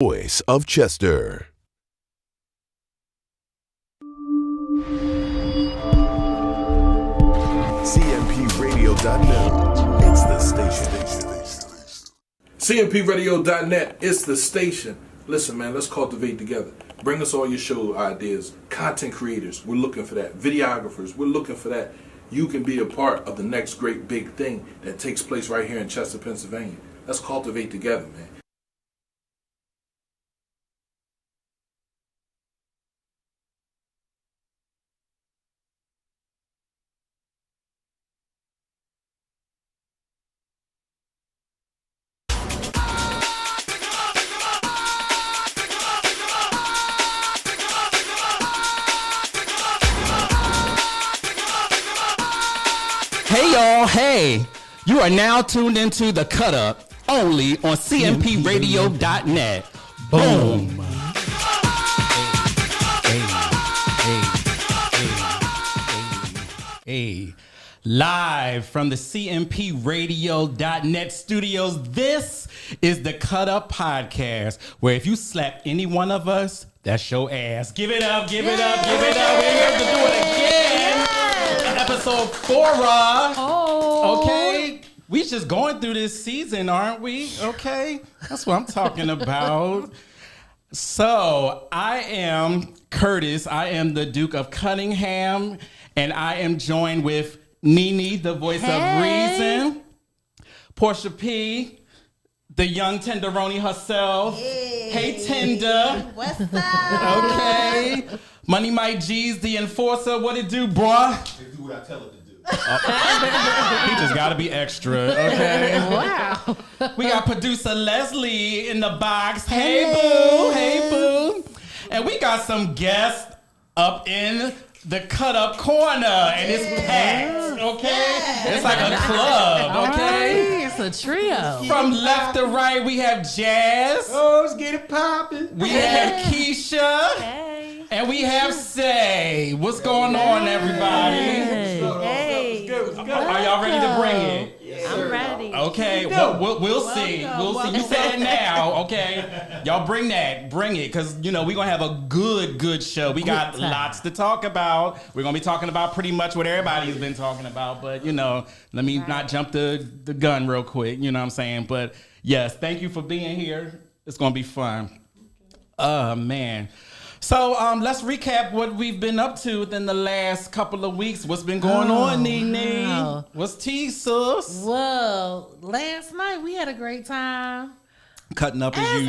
Voice of Chester. CMPRadio.net. It's the station. CMPRadio.net. It's the station. Listen, man, let's cultivate together. Bring us all your show ideas. Content creators, we're looking for that. Videographers, we're looking for that. You can be a part of the next great big thing that takes place right here in Chester, Pennsylvania. Let's cultivate together, man. Hey y'all, hey! You are now tuned into The Cut Up, only on CMPRadio.net. Boom! Hey. Live from the CMPRadio.net studios, this is The Cut Up Podcast, where if you slap any one of us, that's your ass. Give it up, give it up, give it up. We're here to do it again. Episode 4, Oh. Okay, we just going through this season, aren't we? Okay, that's what I'm talking about. So, I am Curtis. I am the Duke of Cunningham, and I am joined with Nene, the voice of reason, Portia P., the young tenderoni herself. Hey Tinder. What's up? Okay. Money Mike G's the enforcer. What it do, bruh? They do what I tell it to do. He just gotta be extra, okay? Wow. We got producer Leslie in the box. Hey boo, hey boo. And we got some guests up in the cut up corner, and it's packed, okay? It's like a club, okay? It's a trio. From left to right, we have Jazz. Oh, let's get it poppin'. We have Keisha. Hey. And we have Say. What's going on, everybody? Hey. Are y'all ready to bring it? I'm ready. Okay, we'll see. We'll see. You said it now, okay? Y'all bring it, because, we're going to have a good show. We got lots to talk about. We're going to be talking about pretty much what everybody's been talking about, but, let me not jump the gun real quick, you know what I'm saying? But, yes, thank you for being here. It's going to be fun. Man. So let's recap what we've been up to within the last couple of weeks. What's been going on, Nene? Wow. What's tea, sis? Well, last night we had a great time. Cutting up as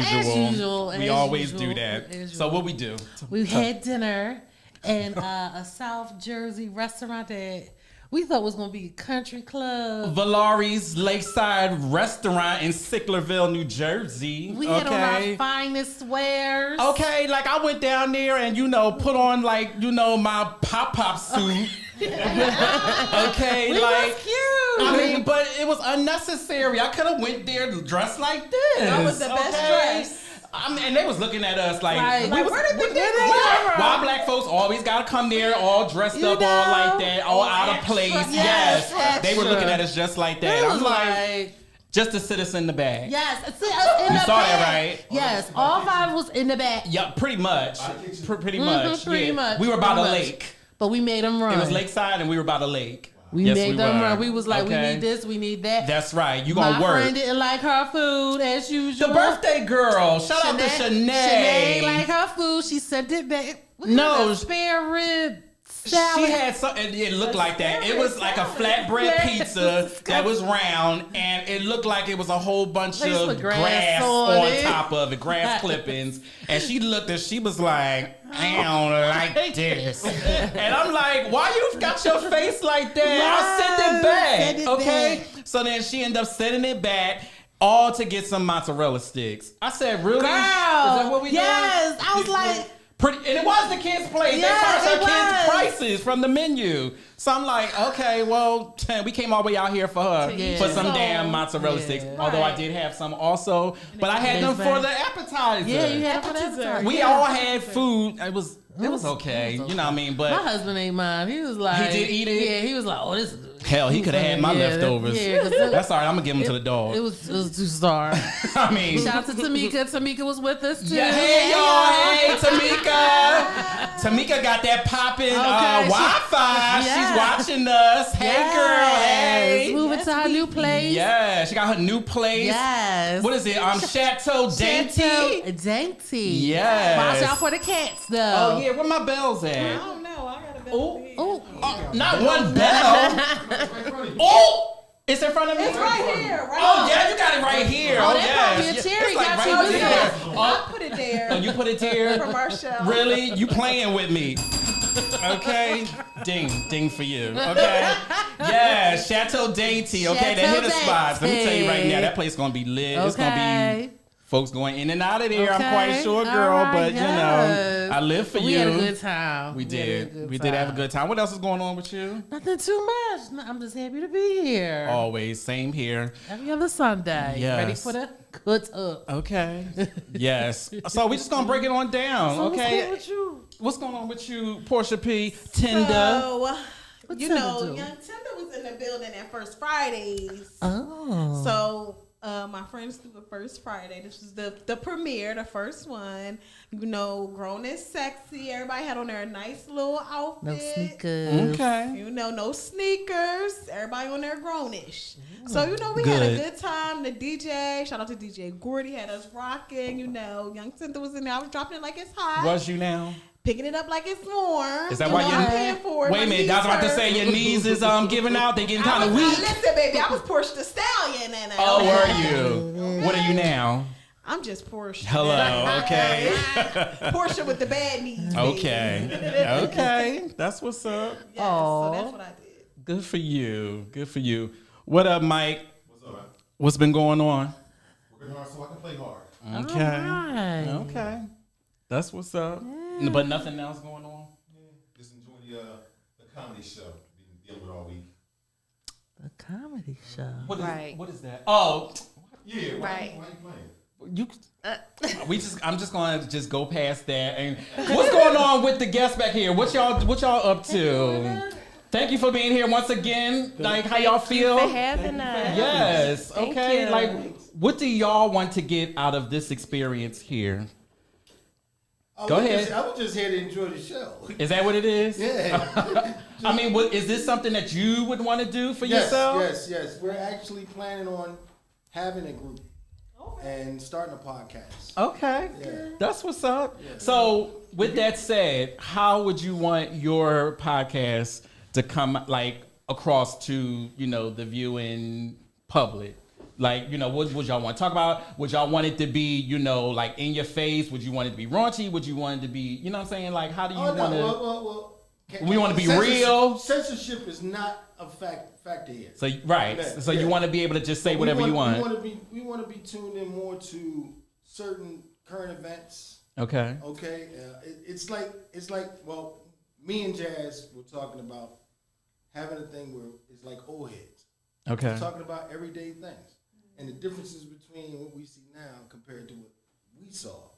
usual. We as always usual, do that. as usual. So what we do? We had dinner in a South Jersey restaurant that we thought was going to be a country club. Valari's Lakeside Restaurant in Sicklerville, New Jersey. We had on our finest wares. Okay, like I went down there and, put on my pop-pop suit. Okay, We like, was cute. I mean, but it was unnecessary. I could have went there dressed like this. That was the best dress. And they was looking at us like Where did they get why black folks always gotta come there all dressed up, all like that, all out of place. Yes. They were looking at us just like that. I'm like, just to sit us in the bag. Yes, sit us in You the saw bag. that, right? Yes, all five was in the back. Yeah, pretty much. Pretty much. Pretty Yeah. much. We were by the Pretty much. lake. But we made them run. It was Lakeside and we were by the lake. We Yes, made them were. run. We was like, Okay. we need this, we need that. That's right. You gonna My work. friend didn't like her food as usual. The birthday girl. Shout out to Shanae Shanae. liked her food. She sent it back. What No. kind of spare rib salad? She had something, it looked like that. It was like a flatbread pizza that was round, and it looked like it was a whole bunch They of put grass grass on on it. top of it, grass clippings. And she looked and she was like, I don't like this. And I'm like, why you got your face like that? I'll send it back, Send it okay? So then she ended up sending it back. All to get some mozzarella sticks. I said, really? Girl, Is that what we yes. did? I was like, And it was the kids' plate. Yes, they charged it our kids was. prices from the menu. So I'm like, okay, well, we came all the way out here for her Yeah. for some So, damn mozzarella yeah. sticks. Although I did have some also, but I had them That's for right. the appetizer. yeah, you had to put that. We all had food. It was okay. You know what I mean? But My husband ate mine. He was like, He did eat it? Yeah, he was like, oh, this is Hell, he could have had my leftovers. Yeah, 'cause That's all right. I'm gonna give them to the dog. it was 2-star. I mean, Shout out to Tamika. Tamika was with us too. yeah, hey y'all, hey Tamika. Tamika got that popping Okay, Wi-Fi. yeah. She's watching us. Hey girl, hey. Moving to our new place. Yeah, she got her new place. Yes. What is it? Chateau Dainty. Chateau Dainty. Yes. Watch out for the cats though. Oh yeah, where my bells I at? don't know. I got a bell. Oh, Oh, not one bell. Oh, it's in front of me. It's right here. Right Oh yeah, you got it right here. Oh, Oh, that yes. probably a chair It's he like got right you with there. that. I put it there. Oh, you put it here? From our shelf. Really? You playing with me? Okay. Ding for you. Okay. Yeah, Chateau Dainty. Okay, the Chateau hitter spots. Let me tell you right now, Dainty. that place gonna be lit. It's gonna Okay. be folks going in and out of there. I'm Okay. quite sure, All girl. right, But yes. you know, I live for We you. had a good time. We had a did. good We did have a time. good time. What else is going on with you? Nothing too much. No, I'm just happy to be here. Always, same here. Every other Sunday. Yes. Ready for the good up. Okay. Yes. So we just gonna break it on down. So Okay. What's going with you? What's going on with you, Portia P? Tinder. So, What you Tinder know, do? Young Tinder was in the building at First Fridays. Oh. So my friends threw a First Friday. This was the premiere, the first one. You know, grown is sexy. Everybody had on their nice little outfit. No sneakers. Okay. You know, no sneakers. Everybody on there grownish. So, you know, we had Good. a good time. The DJ, shout out to DJ Gordy, had us rocking. You know, Young Tinder was in there. I was dropping it like it's hot. Was you now? Picking it up like it's warm. Is that You why know, you? I'm paying for it. Wait a My minute, knees I was about to hurt. say your knees is giving out. They getting kind of weak. Listen, baby, I was Porsche the Stallion. And Oh, were you? What are you now? I'm just Porsche. Hello. Okay. Porsche with the bad knees. baby. Okay. Okay. That's what's up. Yes, so that's what I did. Good for you. Good for you. What up, Mike? What's up, man? What's been going on? Working hard so I can play hard. Okay. Alright. Okay. That's what's up. But nothing else going on. Just enjoy the comedy show. Been dealing with all week. The comedy show. Right. What is that? Oh, Yeah, Right. why you playing? you. I'm just gonna go past that. And what's going on with the guests back here? What y'all up to? Thank you for being here once again. Like, how y'all feel? For having us. Yes. Thank Okay. you. Like, what do y'all want to get out of this experience here? Go ahead. I was just here to enjoy the show. Is that what it is? Yeah. I mean, is this something that you would want to do for yes, yourself? yes. We're actually planning on having a group and starting a podcast. Okay. Yeah. That's what's up. So, with that said, how would you want your podcast to come like across to, you know, the viewing public? Like, you know, what would y'all want to talk about? Would y'all want it to be, you know, like in your face? Would you want it to be raunchy? Would you want it to be, you know what I'm saying? Like, how do you Oh, want to? no, well. We wanna be censorship- real. Censorship is not a factor here. So, right. Yeah, So yeah. you want to be able to just say whatever you want. We want to be tuned in more to certain current events. Okay. Okay, it's like well, me and Jazz were talking about having a thing where it's like old heads. Okay. We're talking about everyday things and the differences between what we see now compared to what we saw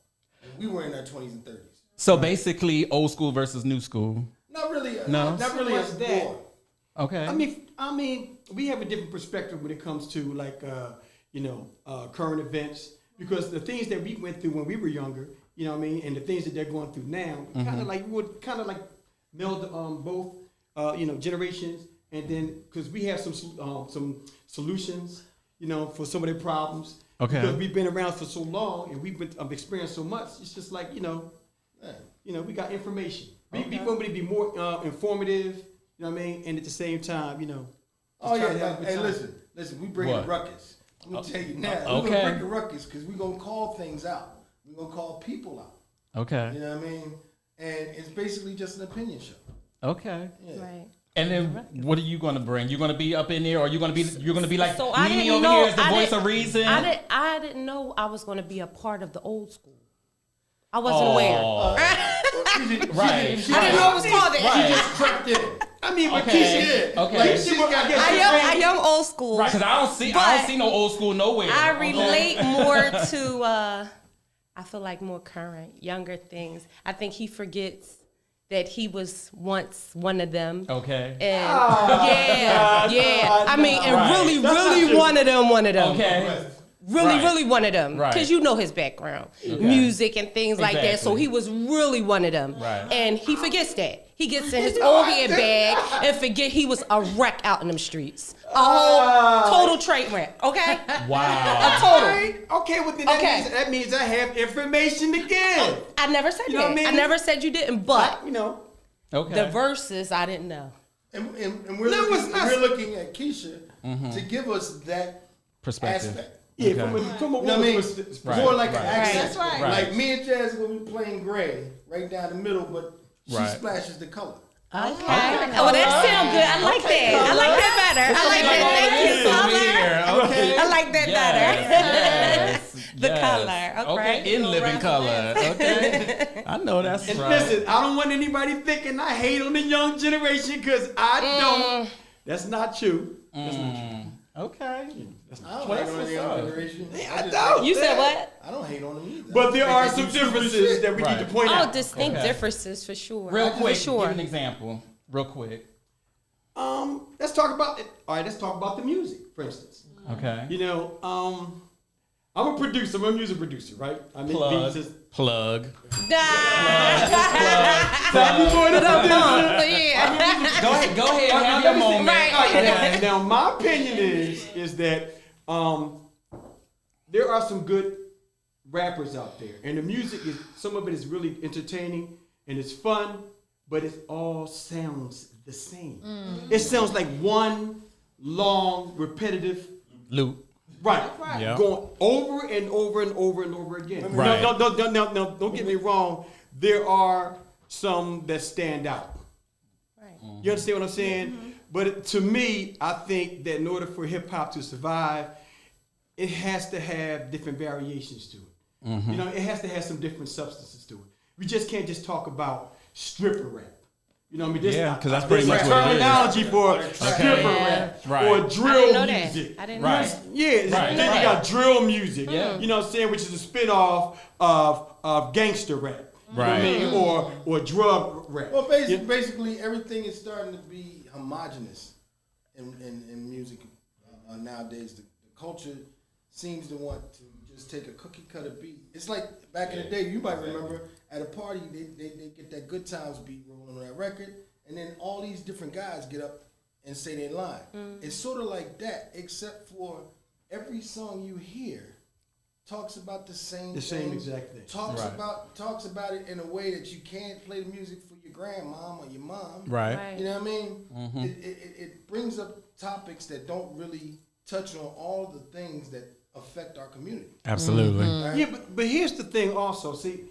when we were in our 20s and 30s. So basically, old school versus new school. Not really. No. Not really much as that. more. Okay. I mean, we have a different perspective when it comes to like, current events because the things that we went through when we were younger, you know what I mean, and the things that they're going through now, kind of like we would kind of like meld both, generations, and then because we have some solutions, you know, for some of their problems. Okay. Because we've been around for so long and we've been experienced so much, it's just like Yeah. we got information. We want to be more informative, you know what I mean, and at the same time, Oh just try to yeah. have a good Hey, time. listen. We bring What? the ruckus. I'm gonna tell you now. okay. We're gonna bring the ruckus because we're gonna call things out. We're gonna call people out. Okay. You know what I mean? And it's basically just an opinion show. Okay. Yeah. Right. And then what are you going to bring? You're going to be up in there, or you're going to be like So I Nene didn't over know. here as the I voice didn't- of reason? I didn't know I was going to be a part of the old school. I wasn't aware. Right. I didn't know it was called that. Right. Trapped in. I mean, but Okay. Keisha, Okay. like, She's got I am old school. Right, because I don't see no old school nowhere. I Okay. relate more to I feel like more current, younger things. I think he forgets that he was once one of them. Okay. And yeah. I mean, and Right. really one of them. Okay. Right. Really one of them. Right. Because you know his background, music and things like that. So Exactly. he was really one of them. Right. And he forgets that. He gets in his own head bag and forget he was a wreck out in them streets. A whole total train wreck. Okay. Wow. A total. Okay, well then Okay. that means I have information to give. I never said You know that. what I mean? I never said you didn't. But You know. Okay. the verses I didn't know. And we're, No, looking, it's not- we're looking at Keisha to give us that Perspective. aspect. Yeah, Okay. from a You know what I woman's mean? perspective. Right. More like an Right. accent. That's right. Right. Like me and Jazz will be playing gray right down the middle, but she Right. splashes the color. Oh, that sounds good. I like that. I like that better. I like that. Thank you, color. Okay. I like that Yes. The Yes. color, okay. Okay. In living color. Okay. I know that's And right. listen, I don't want anybody thinking I hate on the young generation because I don't. That's not true. That's not true. Okay. I don't Well, hate that's on the what's young up. generation. I don't. You said what? I don't hate on them either. But there are They some do stupid differences shit. that we need to point Oh, out. distinct Okay. differences for sure. Real quick. For sure. Give an example. Real quick. Let's talk about it. All right, let's talk about the music, for instance. Okay. You know, I'm a producer. I'm a music producer, right? I make Plug. beats. Plug. Yeah. Go ahead. Have your moment. Right. Now, my opinion is that there are some good rappers out there, and the music is some of it is really entertaining and it's fun, but it all sounds the same. It sounds like one long, repetitive. Loop. Right. Yeah. Going over and over and over and over again. Right. No, don't get me wrong. There are some that stand out. Right. You understand what I'm saying? But to me, I think that in order for hip hop to survive, it has to have different variations to it. You know, it has to have some different substances to it. We just can't just talk about stripper rap. You know what I mean? Yeah, 'cause that's pretty there's much a what it is. terminology for stripper rap Right. or I didn't drill know that. music. I didn't know Right. that. Yeah, Right, then right. you got drill music. Yeah. You know what I'm saying, which is a spin-off of gangster rap. You know what I Right. mean? Or drug rap. Well, basically, everything is starting to be homogenous in music nowadays. The culture seems to want to just take a cookie cutter beat. It's like back in the day, you might remember at a party, they get that Good Times beat rolling on that record, and then all these different guys get up and say their line. It's sort of like that, except for every song you hear talks about the same thing, exact thing. talks Right. talks about it in a way that you can't play the music for your grandmom or your mom. Right. Right. You know what I mean? It brings up topics that don't really touch on all the things that affect our community. Absolutely. Right? Yeah, but here's the thing also. See,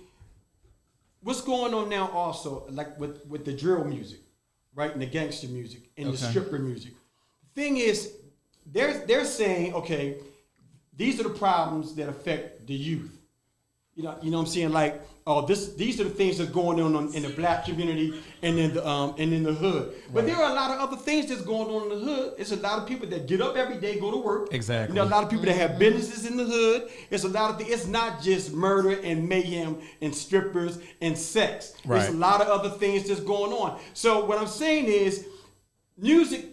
what's going on now also, like with the drill music, right? And the gangster music and the Okay. stripper music. The thing is, they're saying, okay, these are the problems that affect the youth. You know what I'm saying? Like, oh, these are the things that's going on in the black community and in the hood. But there are a lot of other things that's going on in the hood. It's a lot of people that get up every day, go to work. Exactly. You know, a lot of people that have businesses in the hood. It's a lot of things. It's not just murder and mayhem and strippers and sex. Right. There's a lot of other things that's going on. So what I'm saying is, music,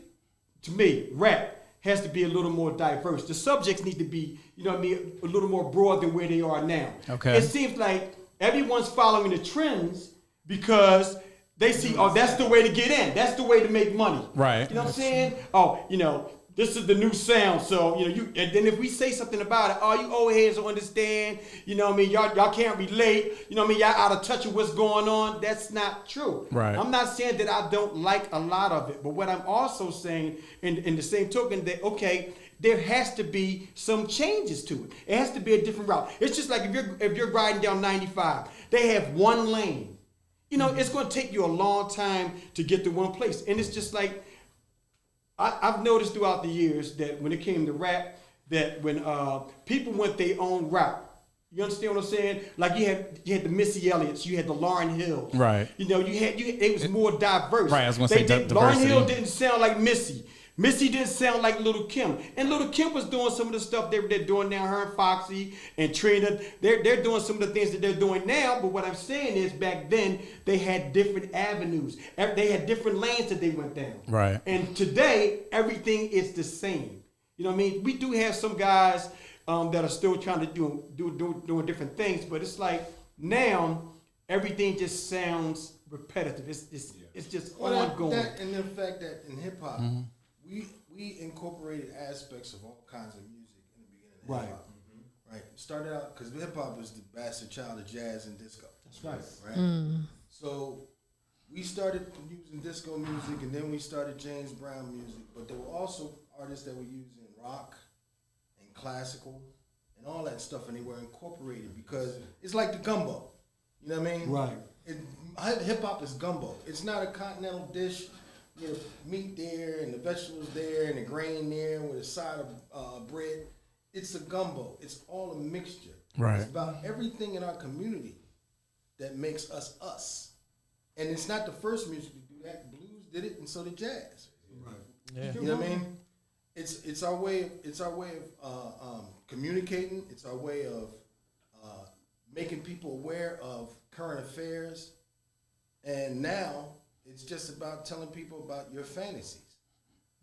to me, rap, has to be a little more diverse. The subjects need to be, you know what I mean, a little more broad than where they are now. Okay. It seems like everyone's following the trends because they see, oh, that's the way to get in. That's the way to make money. Right. You know what I'm saying? Oh, you know, this is the new sound. So, you know, and then if we say something about it, oh, you old heads don't understand. You know what I mean? Y'all can't relate. You know what I mean? Y'all out of touch with what's going on. That's not true. Right. I'm not saying that I don't like a lot of it, but what I'm also saying in the same token that, okay, there has to be some changes to it. It has to be a different route. It's just like if you're riding down 95, they have one lane. You know, it's going to take you a long time to get to one place. And it's just like, I've noticed throughout the years that when it came to rap, that when people went their own route, you understand what I'm saying? Like you had the Missy Elliott's, you had the Lauryn Hills. Right. You know, it was more diverse. Right, I was gonna say Lauryn diversity. Hill didn't sound like Missy. Missy didn't sound like Little Kim. And Little Kim was doing some of the stuff they're doing now. Her and Foxy and Trina, they're doing some of the things that they're doing now. But what I'm saying is back then, they had different avenues. They had different lanes that they went down. Right. And today, everything is the same. You know what I mean? We do have some guys that are still trying to doing different things. But it's like now, everything just sounds repetitive. It's just ongoing. That and the fact that in hip hop, we incorporated aspects of all kinds of music in the beginning of hip hop. Right. Started out because hip hop is the bastard child of jazz and disco. That's right. Right. So we started using disco music, and then we started James Brown music. But there were also artists that were using rock and classical and all that stuff, and they were incorporated because it's like the gumbo. You know what I mean? Right. Hip hop is gumbo. It's not a continental dish. You know, meat there and the vegetables there and the grain there with a side of bread. It's a gumbo. It's all a mixture. Right. It's about everything in our community that makes us us. And it's not the first music to do that. Blues did it, and so did jazz. Right. Yeah. You know what I mean? It's our way of communicating. It's our way of making people aware of current affairs. And now it's just about telling people about your fantasies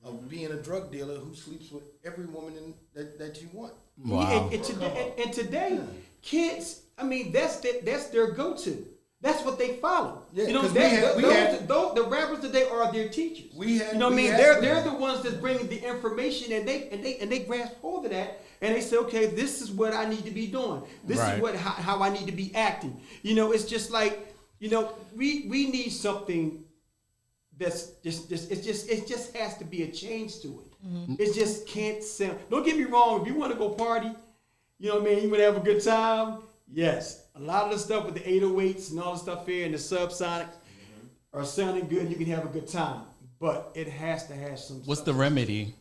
of being a drug dealer who sleeps with every woman that you want. Wow. And today, kids, I mean, that's their go-to. That's what they follow. Yeah, you know, 'cause the rappers today are their teachers. You know what I mean? They're the ones that's bringing the information, and they grasp hold of that, and they say, okay, this is what I need to be doing. This is how I need to be acting. You know, it's just like, you know, we need something that's it just has to be a change to it. It just can't sound. Don't get me wrong. If you want to go party, you know what I mean, you want to have a good time. Yes, a lot of the stuff with the 808s and all the stuff here and the subsonics are sounding good. You can have a good time, but it has to have some. What's the remedy?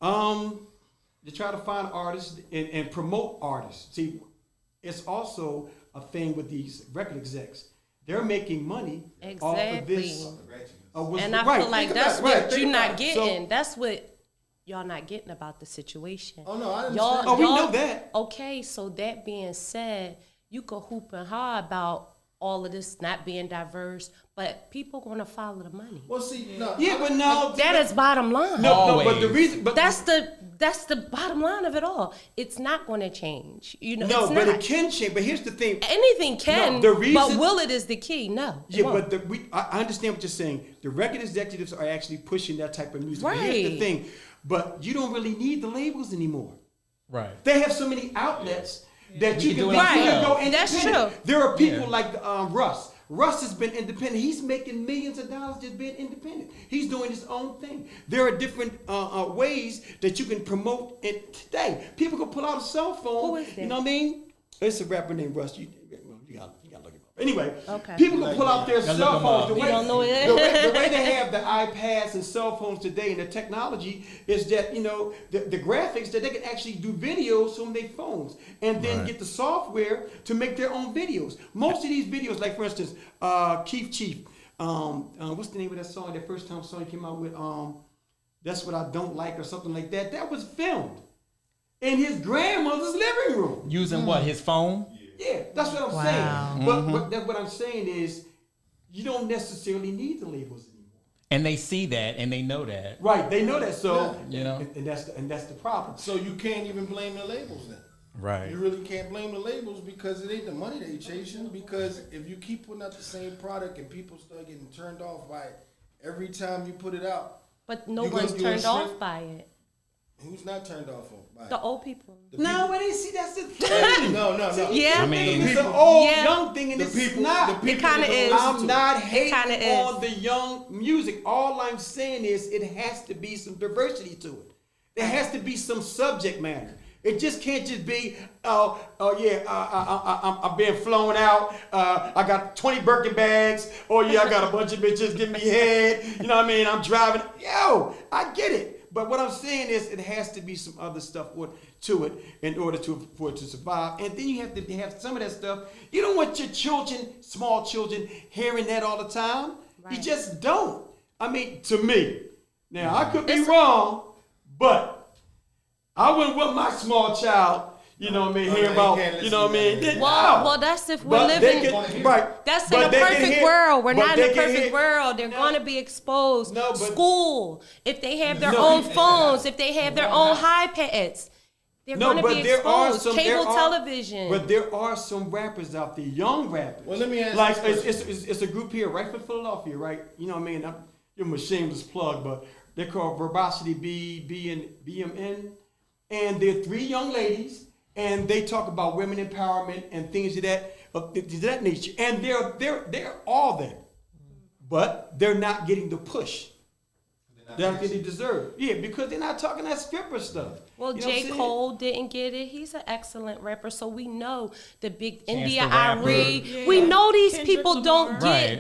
To try to find artists and promote artists. See, it's also a thing with these record execs. They're making money off of this. And I feel like that's what you're not getting. So, that's what y'all not getting about the situation. Oh, no, I understand. We know that. Okay, so that being said, you could hoop and ha about all of this not being diverse, but people gonna follow the money. Well, see, no. Yeah, but no. That is bottom line. No, but the reason, but that's the bottom line of it all. It's not going to change. You know, no, it's but not. it can change. But here's the thing: anything can. No, the reason, but will it is the key? No. Yeah, but I understand what you're saying. The record executives are actually pushing that type of music. Right. But here's the thing: but you don't really need the labels anymore. Right. They have so many outlets that you can do it go yourself. independent. That's true. There are people like Russ. Russ has been independent. He's making millions of dollars just being independent. He's doing his own thing. There are different ways that you can promote it today. People can pull out a cell phone. Who is that? You know what I mean? It's a rapper named Russ. You got to look him up. Anyway, Okay. people can pull out their cell phones. You don't know it. The way they have the iPads and cell phones today and the technology is that, you know, the graphics that they can actually do videos from their phones and then get the software to make their own videos. Most of these videos, like for instance, Keith Chief, what's the name of that song, that first time song he came out with, That's What I Don't Like or something like that, that was filmed in his grandmother's living room. Using what? His phone? Yeah, that's what I'm saying. But that's what I'm saying is you don't necessarily need the labels anymore. And they see that and they know that. Right, they know that. So you know, Mm-hmm. and that's the problem. So you can't even blame the labels then. Right. You really can't blame the labels because it ain't the money they chasing. Because if you keep putting out the same product and people start getting turned off by it every time you put it out. But no You gonna- one's you gonna turned shrink? off by it. Who's not turned off by it? The old people. No, but see, that's the thing. No. Yeah. I mean, It's an old Yeah. young thing, and The it's people- not. the It kind of is. I'm not kinda hating is. on the young music. All I'm saying is it has to be some diversity to it. There has to be some subject matter. It just can't just be, I'm being flown out. I got 20 Birkin bags. Oh yeah, I got a bunch of bitches giving me head. You know what I mean? I'm driving. Yo, I get it. But what I'm saying is it has to be some other stuff to it in order for it to survive. And then you have to have some of that stuff. You don't want your children, small children, hearing that all the time. You Right. just don't. I mean, to me, Now, I could be wrong, but I wouldn't want my small child, you know what I mean, hear about, you know what I mean? Well, that's if we're living. That's in a perfect world. We're not in a perfect world. They're going to be exposed. School, if they have their own phones, if they have their own iPads, they're going to be exposed. Cable television. But there are some rappers out there, young rappers. Well, let me ask like you it's a group here, right from Philadelphia, right? You know what I mean? I'm a shameless plug, but they're called Verbosity B and BMN, and they're 3 young ladies, and they talk about women empowerment and things of that nature, and they're all there, but they're not getting the push that they deserve. Yeah, because they're not talking that stripper stuff. Well, You know J. what I'm Cole didn't get it. He's an excellent rapper, so we know the big Chance India the Rapper. Ari. We know these Kendrick people Lamar. don't get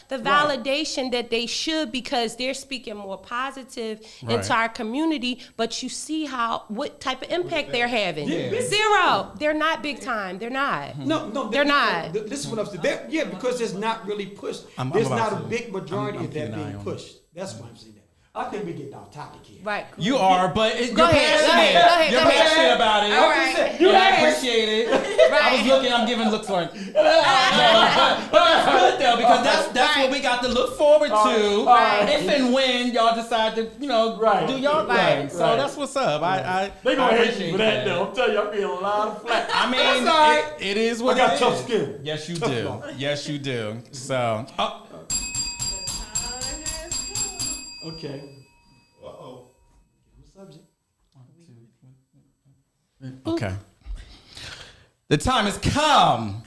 the validation that they should because they're speaking more positive into our community. But you see what type of impact they're having. Yeah. Zero. They're not big time. They're not. No, They're not. This is what I'm saying. Yeah, because it's not really pushed. I'm There's about not a to- big majority I'm of that keeping an eye being on pushed. That's why I'm saying that. I think we getting off topic here. Right. You are, but Go you're ahead, passionate. go ahead, You're go ahead. passionate about it. All right. And I appreciate it. I was looking, I'm giving looks like, no, but that's good though, because that's what we got to look forward to if and when y'all decide to, do y'all thing. So that's what's up. They gonna I hate appreciate you for that though. I'm telling you, I'm getting a lot of flack. I mean, That's all right. it is what I got it tough is. skin. Yes, you do. Yes, you do. So, Okay. Uh-oh. Subject. okay. The time has come.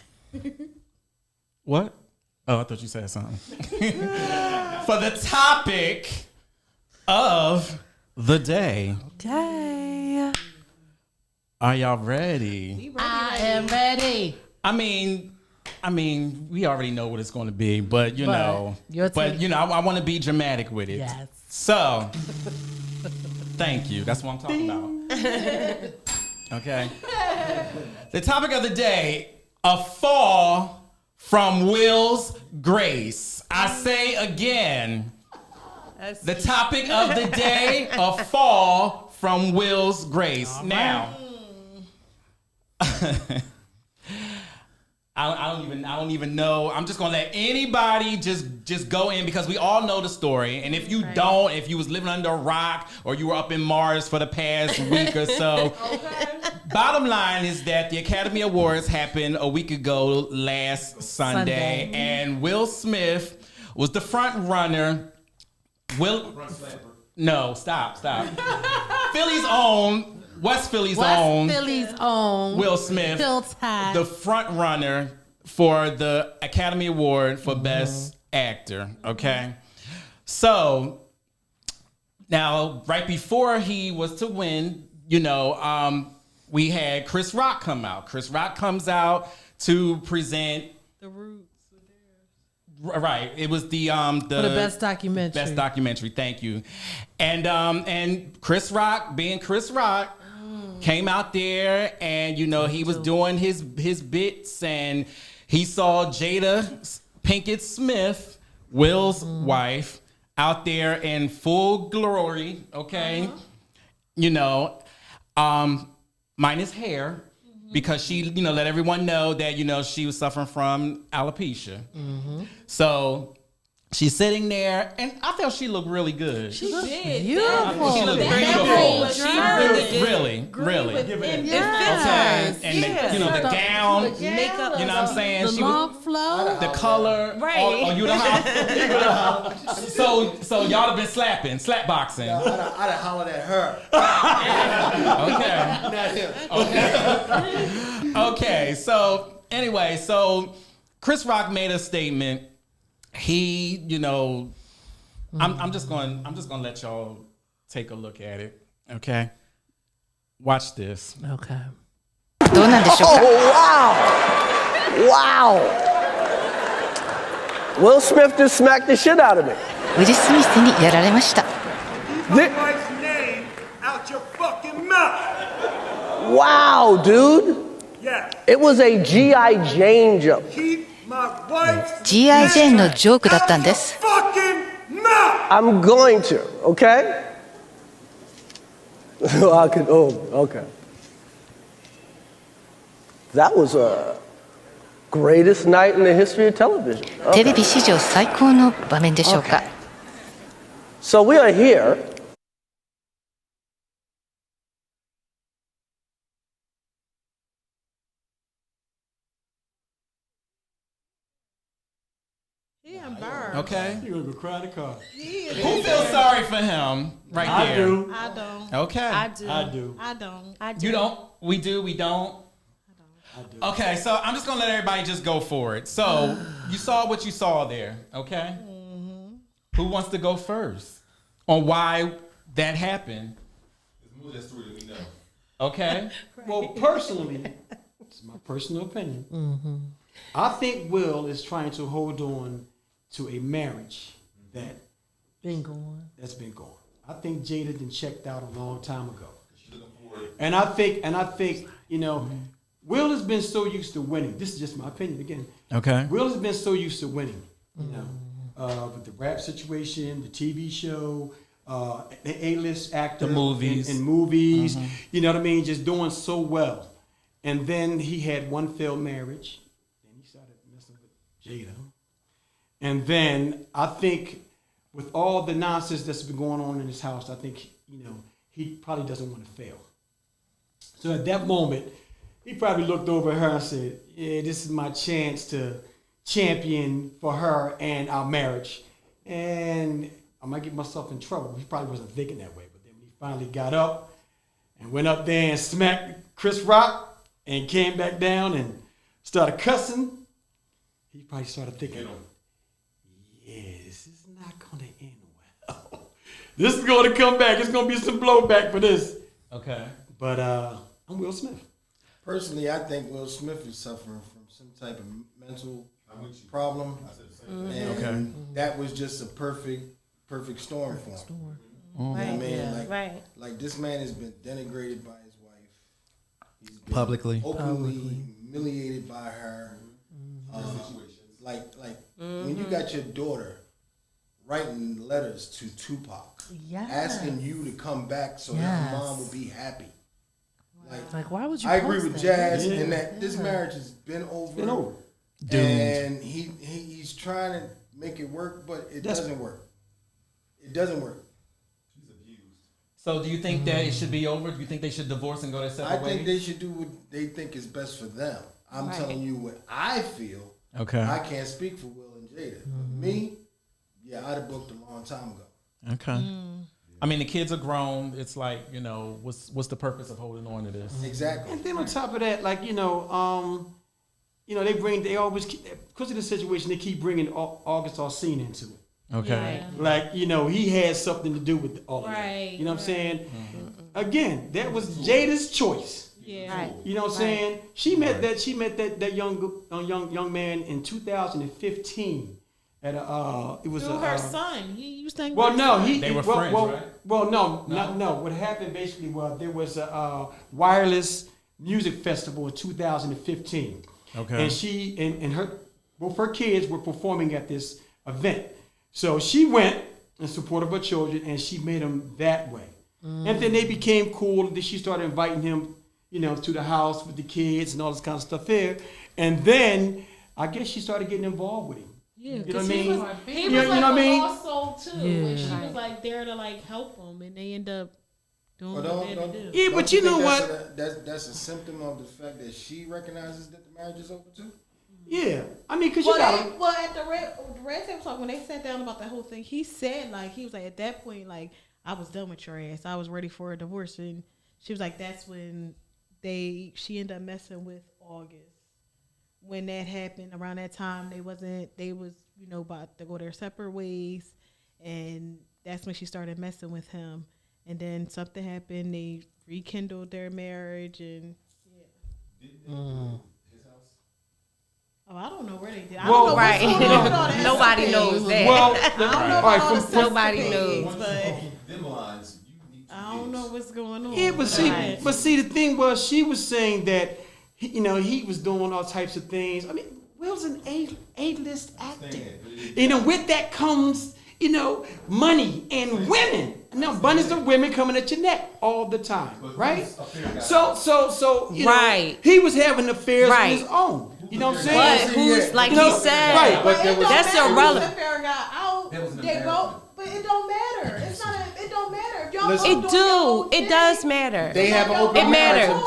What? Oh, I thought you said something. For the topic of the day. Are y'all ready? I am ready. I mean, we already know what it's going to be, but your take. I want to be dramatic with it. Yes. So, thank you. That's what I'm talking about. Okay. The topic of the day: a fall from Will's grace. I say again. The topic of the day: a fall from Will's grace. Now. I don't even know. I'm just gonna let anybody just go in because we all know the story. And if you don't, if you was living under a rock or you were up in Mars for the past week or so, bottom line is that the Academy Awards happened a week ago last Sunday. And Will Smith was the front runner. No, stop. Philly's own. West Philly's own Will Smith, the front runner for the Academy Award for Best Actor. Okay, so now right before he was to win, we had Chris Rock come out. Chris Rock comes out to present The Roots. Right, it was the For the best documentary. Best documentary. Thank you, and Chris Rock, being Chris Rock, came out there and he was doing his bits and he saw Jada Pinkett Smith, Will's wife, out there in full glory. Okay, minus hair. Because she, let everyone know that, she was suffering from alopecia. So she's sitting there, and I felt she looked really good. She did. Beautiful. She looked beautiful. Really. Yes. And the gown, Makeup. you know what I'm saying? The long flow. The color. Right. Oh, you the house? So y'all have been slap boxing. I'd have hollered at her. Okay. Not him. Okay. So anyway, Chris Rock made a statement. He, I'm just going to let y'all take a look at it. Okay. Watch this. Okay. どうなんでしょうか Wow! Will Smith just smacked the shit out of me. ウィル・スミスにやられました Wow, dude! It was a G.I. Jane joke. G.I. ジェーンのジョークだったんです Fucking mouth! I'm going to, okay? Okay. That was a greatest night in the history of television. テレビ史上最高の場面でしょうか。 So we are here. He embarrassed. Okay. You're gonna go cry in the car. Who feels sorry for him right I there? do. I don't. Okay. I do. I do. I don't. I do. You don't? We do? We don't? I do. Okay, so I'm just gonna let everybody just go for it. So you saw what you saw there, okay? Who wants to go first on why that happened? Let's move that story that we know. Okay. Well, personally, it's my personal opinion. I think Will is trying to hold on to a marriage that's been gone. I think Jada done checked out a long time ago. And I think, you know, Will has been so used to winning. This is just my opinion again. Okay. Will has been so used to winning, you know, with the rap situation, the TV show, the A-list actor, The movies. in movies. You know what I mean? Just doing so well. And then he had one failed marriage. Then he started messing with Jada. And then I think with all the nonsense that's been going on in his house, I think, you know, he probably doesn't want to fail. So at that moment, he probably looked over at her and said, yeah, this is my chance to champion for her and our marriage. And I might get myself in trouble. He probably wasn't thinking that way. But then when he finally got up and went up there and smacked Chris Rock and came back down and started cussing, he probably started thinking, yeah, this is not going to end well. This is going to come back. It's going to be some blowback for this. Okay. But I'm Will Smith. Personally, I think Will Smith is suffering from some type of mental problem, and that was just a perfect storm for him. You know what I mean? Like this man has been denigrated by his wife. He's been Publicly. openly humiliated by her. Like when you got your daughter writing letters to Tupac, asking you to come back so that her mom would be happy. Like, why would you? I agree with post Jazz in that this marriage has been over. Doomed. And he's trying to make it work, but it doesn't work. It doesn't work. So do you think that it should be over? Do you think they should divorce and go their separate ways? I think they should do what they think is best for them. I'm telling you what I feel. Okay. I can't speak for Will and Jada. Me, yeah, I'd have booked a long time ago. Okay. I mean, the kids are grown. It's like, you know, what's the purpose of holding on to this? Exactly. And then on top of that, like, they always keep, because of the situation, they keep bringing August Alsina into it. Okay. Yeah. Like, he had something to do with all of that. Right, You know what I'm saying? Again, that was Jada's choice. Yeah. Right. You know what I'm saying? She met that young man in 2015 at it was Through her son. He used to. Well, no, They were friends, right? Well, no. What happened basically was there was a wireless music festival in 2015. Okay. And she and her kids were performing at this event. So she went in support of her children, and she made them that way. And then they became cool. And then she started inviting him, to the house with the kids and all this kind of stuff there. And then I guess she started getting involved with him. Yeah, you know what I mean? He was like a lost soul too, and she was like there to like help him, and they end up doing what they do. Yeah, but you know what? That's a symptom of the fact that she recognizes that the marriage is over too. Yeah, I mean, because you got at the Red Table Talk, when they sat down about the whole thing, he said he was like, at that point, like, I was done with your ass. I was ready for a divorce, and she was like, that's when she ended up messing with August. When that happened, around that time, they was about to go their separate ways, and that's when she started messing with him. And then something happened. They rekindled their marriage, and Oh, I don't know where they did. I don't know what's going on with all that Nobody knows that. Well, I don't know about all the nobody knows. But Them lines, you need to I don't know what's going on. Yeah, but see, the thing was, she was saying that, he was doing all types of things. I mean, Will's an A-list actor. With that comes, money and women. Now, abundance of women coming at your neck all the time, right? So right. He was having affairs on his own. You know what I'm saying? But who's like he said? Right. But that's irrelevant. They go, but it don't matter. It's not. It don't matter. If y'all It does matter. They have an open It matters.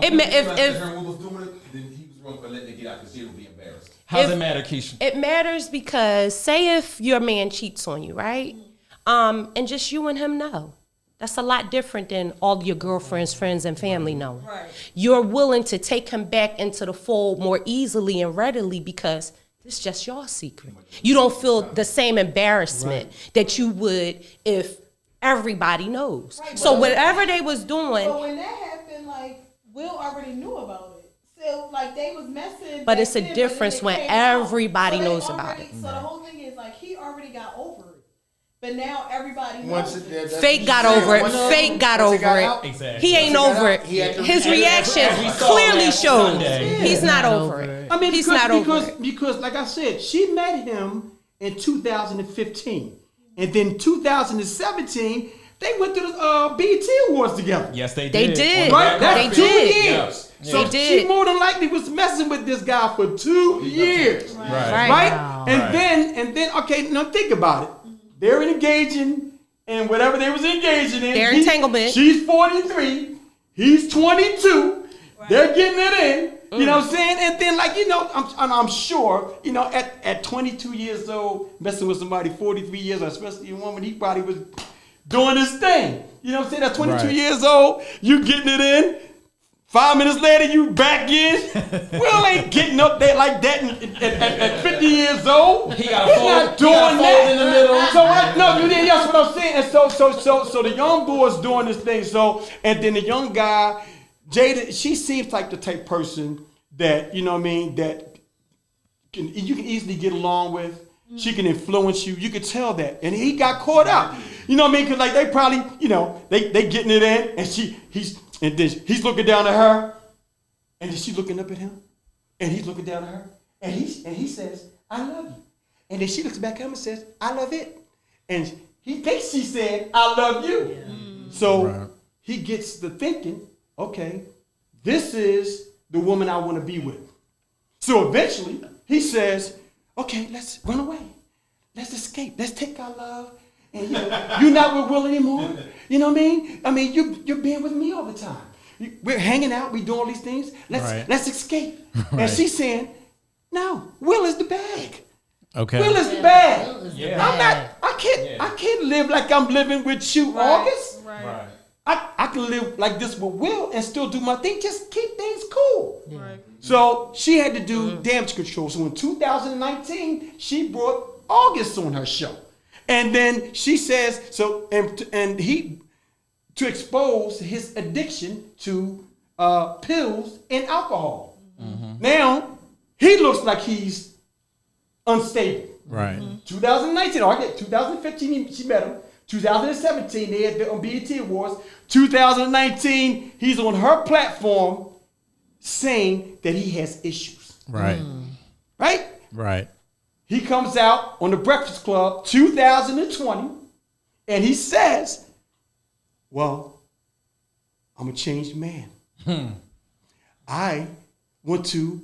If was doing it, then he was wrong for letting it get out because she would be embarrassed. How does it matter, Keisha? It matters because say if your man cheats on you, right? And just you and him know. That's a lot different than all your girlfriends, friends, and family knowing. Right. You're willing to take him back into the fold more easily and readily because it's just your secret. You don't feel the same embarrassment that you would if everybody knows. Right, so whatever they was doing. But when that happened, like Will already knew about it. So like they was messing. But it's a difference when everybody knows about it. So the whole thing is like he already got over it. But now everybody knows it. Fake got over it. Fake got over it. Exactly. He ain't over it. His reaction clearly shows he's not over it. I mean, he's not over it. Because, like I said, she met him in 2015. And then 2017, they went to the BET Awards together. Yes, they did. They did. Right? That's They 2 did. years. So They did. she more than likely was messing with this guy for 2 years. Right? Wow. And then, okay, now think about it. They're engaging in whatever they was engaging in. Their entanglement. She's 43. He's 22. They're getting it in. You know what I'm saying? And then, like, I'm sure, at 22 years old, messing with somebody 43 years old, especially a woman, he probably was doing his thing. You know what I'm saying? At 22 years old, you getting it in. 5 minutes later, you back in. Will ain't getting up there like that at 50 years old. He got a fold, not doing that in the middle. So that's what I'm saying. And so the young boy's doing this thing. So and then the young guy, Jada, she seems like the type person that that you can easily get along with. She can influence you. You could tell that. And he got caught up. You know what I mean? Because like they probably, they getting it in, and he's looking down at her, and then she's looking up at him, and he's looking down at her, and he says, "I love you," and then she looks back at him and says, "I love it," and he thinks she said, "I love you." Yeah. So he gets the thinking, okay, this is the woman I want to be with. So eventually he says, okay, let's run away. Let's escape. Let's take our love. And you're not with Will anymore. You know what I mean? I mean, you're being with me all the time. We're hanging out. We do all these things. Let's escape. And she's saying, no, Will is the bag. Okay. Will is the bag. Yeah. I can't live like I'm living with you, August. Right. I can live like this with Will and still do my thing. Just keep things cool. Right. So she had to do damage control. So in 2019, she brought August on her show. And then she says, and he, to expose his addiction to pills and alcohol. Mm-hmm. Now, he looks like he's unstable. Right. 2019, 2015, she met him. 2017, they had on BET Awards. 2019, he's on her platform saying that he has issues. Right. Right? Right. He comes out on The Breakfast Club 2020 and he says, well, I'm a changed man. I want to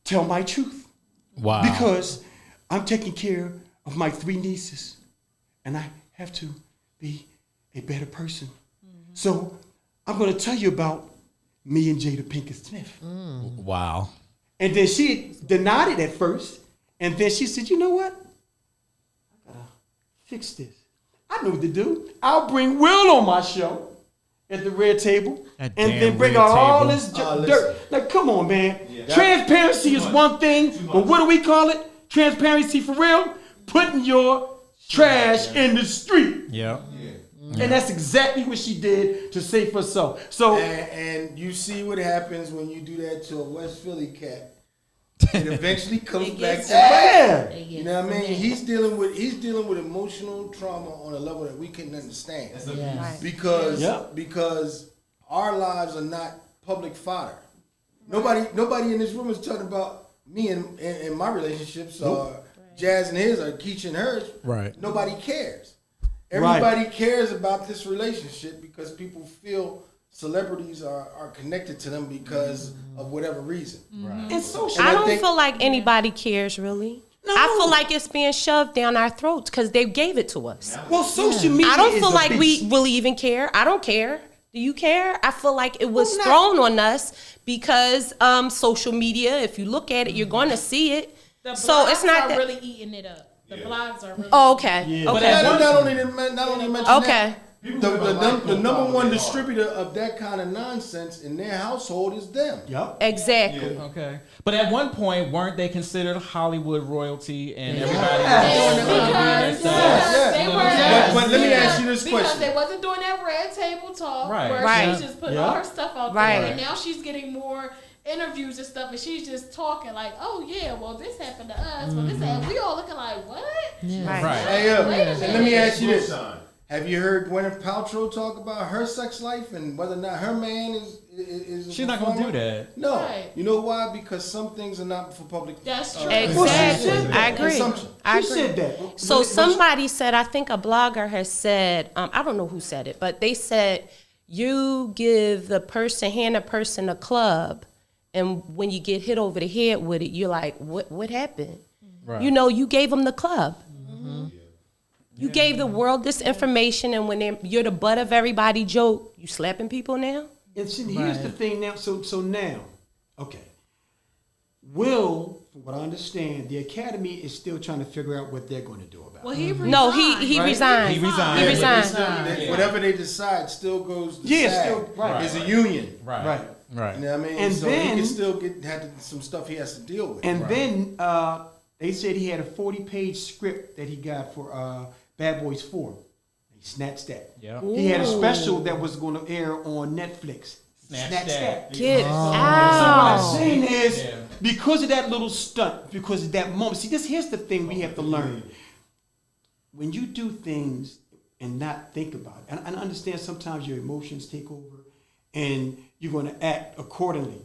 tell my truth. Wow. Because I'm taking care of my 3 nieces and I have to be a better person. So I'm going to tell you about me and Jada Pinkett Smith. Wow. And then she denied it at first. And then she said, you know what? I gotta fix this. I know what to do. I'll bring Will on my show at the red table and then bring out all this dirt. Like, come on, man. Yeah. Transparency is one thing, but what do we call it? Transparency for real? Putting your trash in the street. Yeah. And that's exactly what she did to save herself. So, and you see what happens when you do that to a West Philly cat. It eventually comes back to bite. You know what I mean? He's dealing with emotional trauma on a level that we couldn't understand. Because our lives are not public fodder. Nobody in this room is talking about me and my relationships or Jazz and his or Keisha and hers, Right. nobody cares. Everybody cares about this relationship because people feel celebrities are connected to them because of whatever reason. Right. And so I don't feel like anybody cares really. No. I feel like it's being shoved down our throats because they gave it to us. Well, social media. I don't feel is like a we beast. really even care. I don't care. Do you care? I feel like it was thrown on us because social media. If you look at it, you're going to see it. The So it's blogs not are that. really eating it up. The blogs are really. Oh, okay. Yeah. Okay. But not only mention Okay. that, the number one distributor of that kind of nonsense in their household is them. Yep. Exactly. Okay. But at one point, weren't they considered Hollywood royalty and everybody? But let me ask you this because question. they wasn't doing that red table talk Right. where Right. she's just putting all her stuff out Right. there, and now she's getting more interviews and stuff, and she's just talking like, "Oh yeah, well this happened to us, well this happened." We all looking like, "What?" Right. Hey, Wait a and minute. let me ask you this. Have you heard Gwyneth Paltrow talk about her sex life and whether or not her man is a She's not gonna do performer? that. No. Right. You know why? Because some things are not for public. That's true. Exactly. I agree. Consumption. I She agree. said that. So somebody said, I think a blogger has said, I don't know who said it, but they said you give hand a person a club, and when you get hit over the head with it, you're like, what happened? Right. You know, you gave them the club. You gave the world this information, and when you're the butt of everybody joke, you slapping people now? And see, here's the thing now. So now, okay. Will, from what I understand, the Academy is still trying to figure out what they're going to do about it. Well, he resigned. No, he Right? resigned. He resigned. He But resigned. they still- whatever they decide still goes to Yeah, SAG. still- right. It's a union. Right. Right. Right. You know what I mean? And so then- he can still have some stuff he has to deal with. And then they said he had a 40-page script that he got for Bad Boys 4. He snatched that. Yeah. He had a special that was going to air on Netflix. Snatch that. Get So what out. I'm saying is, because of that little stunt, because of that moment. See, here's the thing we have to learn. When you do things and not think about it, and I understand sometimes your emotions take over and you're going to act accordingly.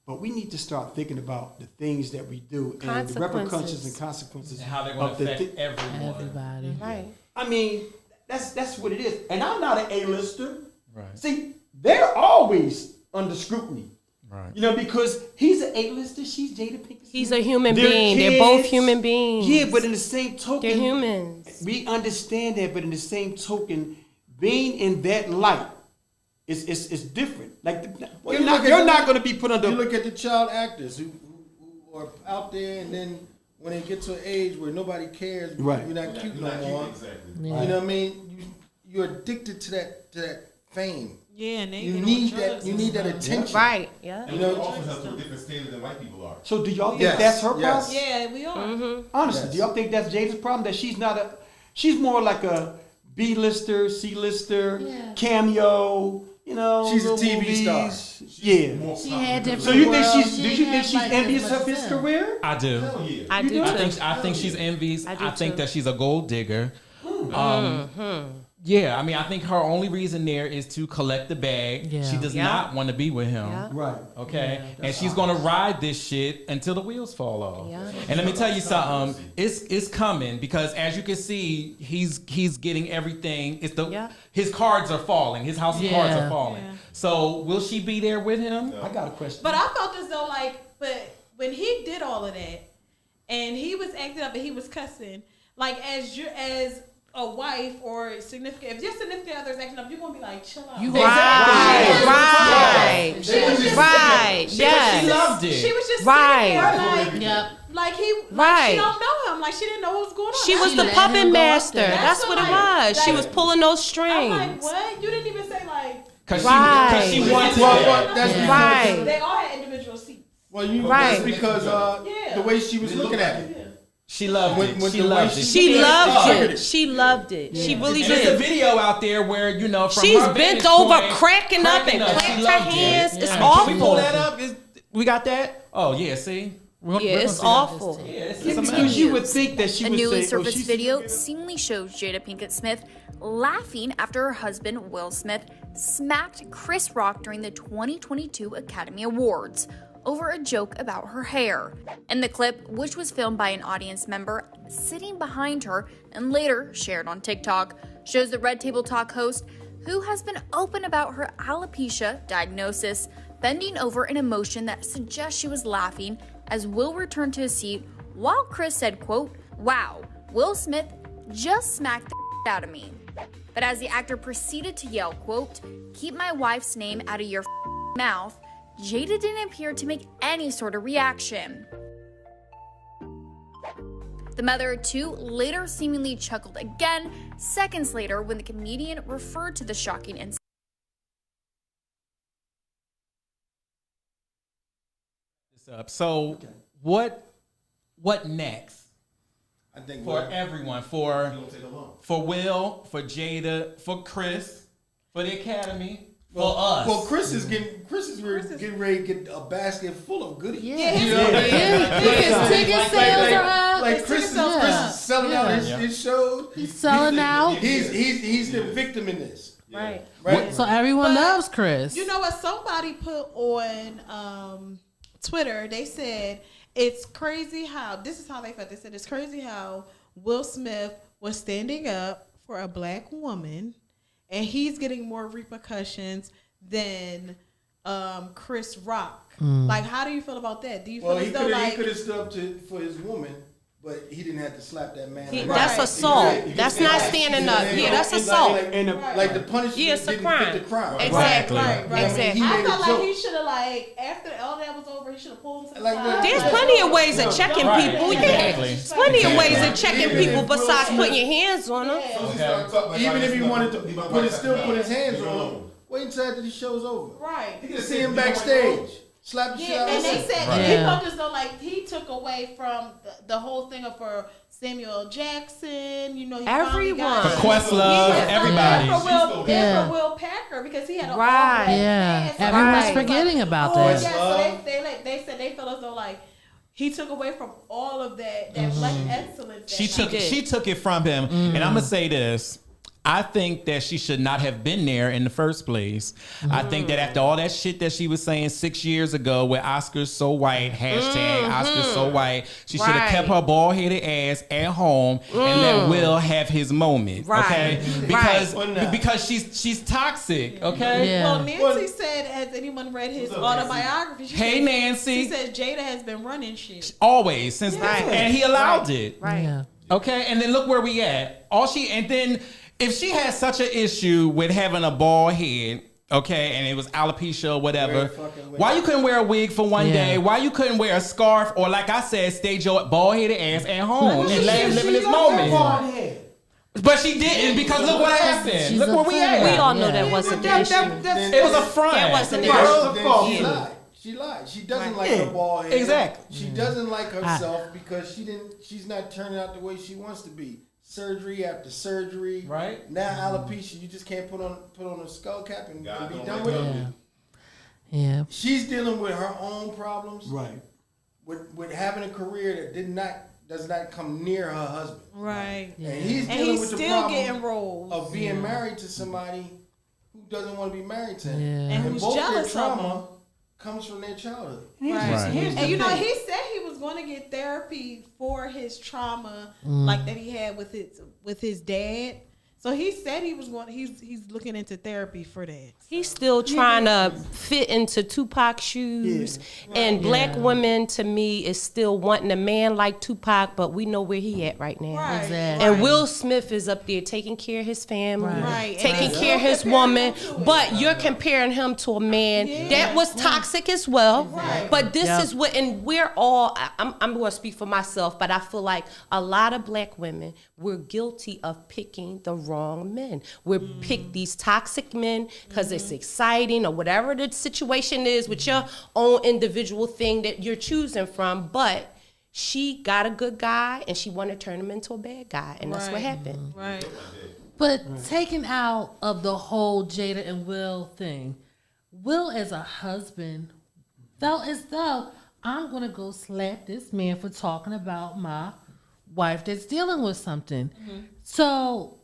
But we need to start thinking about the things that we do and the repercussions and consequences. And how they're going of to the affect everyone. Everybody. Right. I mean, that's what it is. And I'm not an A-lister. Right. See, they're always under scrutiny. Right. You know, because he's an A-lister, she's Jada Pinkett Smith. He's a human They're being. They're both kids. human beings. Yeah, but in the same token, They're humans. we understand that, but in the same token, being in that light is different. Like Well, you're not going to be put under. You look at the child actors who are out there, and then when they get to an age where nobody cares, Right. you're not cute no more. Exactly. You know what I mean? You're addicted to that fame. Yeah, and they You get need on that. drugs You and need that stuff. attention. Right. Yeah. And You we know, also have to a different standard than white people are. So do y'all think Yes, that's her yes. problem? Yeah, we are. Honestly, Yes. do y'all think that's Jada's problem? That she's more like a B-lister, C-lister, cameo. You know, She's a little TV star. Yeah. She had different So you think worlds. do you think she's envious of his career? I do. I do too. I think she's envious. I do I think too. that she's a gold digger. Yeah, I mean, I think her only reason there is to collect the bag. Yeah. She does Yeah. not want to be with him. Yeah. Right. Okay, and she's gonna ride this shit until the wheels fall off. Yeah. And let me tell you something, it's coming because as you can see, he's getting everything. Yeah. His cards are falling. His house of cards are Yeah. falling. Yeah. So will she be there with him? I got a question. But I felt as though but when he did all of that, and he was acting up and he was cussing, like as a wife or significant, if your significant other is acting up, you're gonna be like, chill out. Right. Yes. She loved it. She was just Right. sitting there Yep. like he, Right. she don't know him, like she didn't know what was going on. She was the let puppet him go up master. there. That's what it was. She was pulling those I'm like, strings. what? You didn't even say like. Cause Right. she wanted Well, it. that's Right. They all had individual seats. Well, Right. that's because Yeah. the way she was looking at it. She loved When- it. when She the way loved she- it. She loved triggered it. it. She loved it. She really And there's a did. video out there where from She's her bent vantage over, point, cracking up and She clapped her loved it. hands. It's Can we pull awful. that up? We got that? Oh yeah, see? We're Yeah, gonna it's see that. awful. Yeah, it's Because amazing. you would think that she A would newly say, surfaced she's video seemingly shows Jada Pinkett Smith laughing after her husband, Will Smith, smacked Chris Rock during the 2022 Academy Awards. over a joke about her hair. In the clip, which was filmed by an audience member sitting behind her and later shared on TikTok, shows the Red Table Talk host, who has been open about her alopecia diagnosis, bending over an emotion that suggests she was laughing as Will returned to his seat while Chris said, quote, "Wow, Will Smith just smacked the out of me." But as the actor proceeded to yell, quote, "Keep my wife's name out of your mouth," Jada didn't appear to make any sort of reaction. The mother of two later seemingly chuckled again seconds later when the comedian referred to the shocking incident. So what next? I think for everyone, for Will, for Jada, for Chris, for the Academy, for us. Well, Chris is getting ready to get a basket full of goodies. Yeah, his ticket sales are up. Like Chris is selling out his shows. He's selling out. He's the victim in this. Right. So everyone loves Chris. You know what? Somebody put on Twitter. They said it's crazy how this is how they felt. They said it's crazy how Will Smith was standing up for a black woman, and he's getting more repercussions than Chris Rock. Like, how do you feel about that? Do you feel as though he could have stood up for his woman, but he didn't have to slap that man. That's assault. That's not standing up. Yeah, that's assault. Like the punishment it's a didn't crime. fit the crime. Exactly. Exactly. I felt like he should have, like, after all that was over, he should have pulled him to the side. There's plenty of ways of checking people. Yeah, plenty of ways of checking people besides putting your hands on them. Even if he wanted to put his hands on him, wait until after the show's over. Right. You can see him backstage. Slap the shit out of him. And they said he felt as though like he took away from the whole thing of for Samuel Jackson, you know, he everyone, for Questlove, everybody, and for Will Packer because he had a everyone's forgetting about that. Yeah, so they said they felt as though like he took away from all of that black excellence. She took it from him, and I'm gonna say this. I think that she should not have been there in the first place. I think that after all that shit that she was saying 6 years ago with Oscars so white, hashtag Oscars so white, she should have kept her bald-headed ass at home and let Will have his moment, okay? Because she's toxic, okay? Yeah. Well, Nancy said, has anyone read his autobiography? Nancy. She said Jada has been running shit. Always, since and he allowed it. Right. Yeah. Okay, and then look where we at. If she has such an issue with having a bald head, okay, and it was alopecia or whatever, why you couldn't wear a wig for one day? Why you couldn't wear a scarf? Or like I said, stay your bald-headed ass at home and let him live in his moment. But she didn't because look what happened. Look where we at. We all know that wasn't the issue. It was a front. That wasn't the issue. She lied. She doesn't like her bald head. Exactly. She doesn't like herself because she's not turning out the way she wants to be. Surgery after surgery. Right. Now alopecia, you just can't put on a skull cap and be done with it. Yeah. She's dealing with her own problems. Right. With having a career that does not come near her husband. Right. Yeah. And he's dealing with the problem of being married to somebody who doesn't want to be married to him. Yeah. And who's both jealous their trauma of him. Comes from their childhood. Right. And you know, he said he was going to get therapy for his trauma, like that he had with his dad. So he said he was going. He's looking into therapy for that. He's still trying to fit into Tupac's shoes, and black women to me is still wanting a man like Tupac, but we know where he at right now. Right. Exactly. And Will Smith is up there taking care of his family, Right. taking care of his woman. But you're comparing him to a man that was toxic as well. Right. But this is what, and we're all. I'm going to speak for myself, but I feel like a lot of black women we're guilty of picking the wrong men. We pick these toxic men because it's exciting or whatever the situation is with your own individual thing that you're choosing from. But she got a good guy and she wanted to turn him into a bad guy. And that's what happened. Right. But taken out of the whole Jada and Will thing, Will as a husband felt as though I'm going to go slap this man for talking about my wife that's dealing with something. So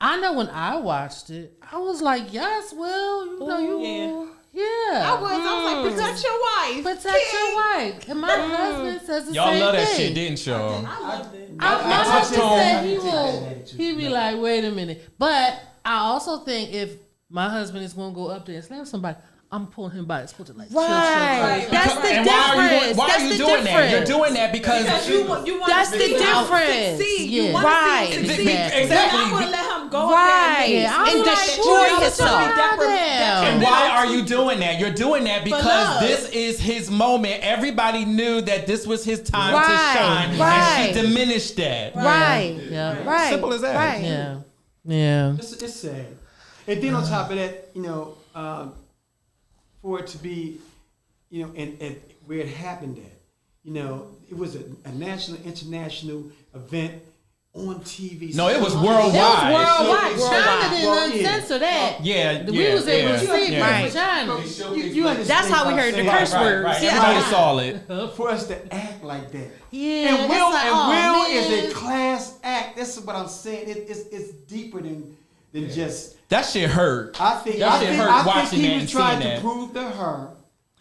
I know when I watched it, I was like, yes, Will, you know, Yeah. I was like, protect your wife. Protect your wife. And my husband says the Y'all same love that thing. shit, didn't y'all? I loved it. My husband said he be like, wait a minute. But I also think if my husband is gonna go up there and slam somebody, I'm pulling him by his foot to like Right. That's the And difference. why are you doing that? You're doing that because you want that's the difference. You want Right. to succeed. Exactly. You're not gonna let him go Right. up there Yeah, and destroy himself. And why are you doing that? You're doing that because love. this is his moment. Everybody knew that this was his time Right, to shine, right. and she diminished that. Right. Yeah. Right. Simple as that. Right. Yeah. Yeah. It's sad. And then on top of that, for it to be, and where it happened at, it was a national, international event on TV. No, it was It worldwide. was worldwide. China Well, didn't uncensor that. Yeah, We was able to see it Right. from China. You understand That's how we what I'm heard the saying? curse words. Right. Yeah. Everybody saw it. For us to act like that. Yeah. And Will, it's like, oh, is man. a class act. That's what I'm saying. It's deeper than just. That shit hurt. I think watching he that was and trying seeing to that. prove to her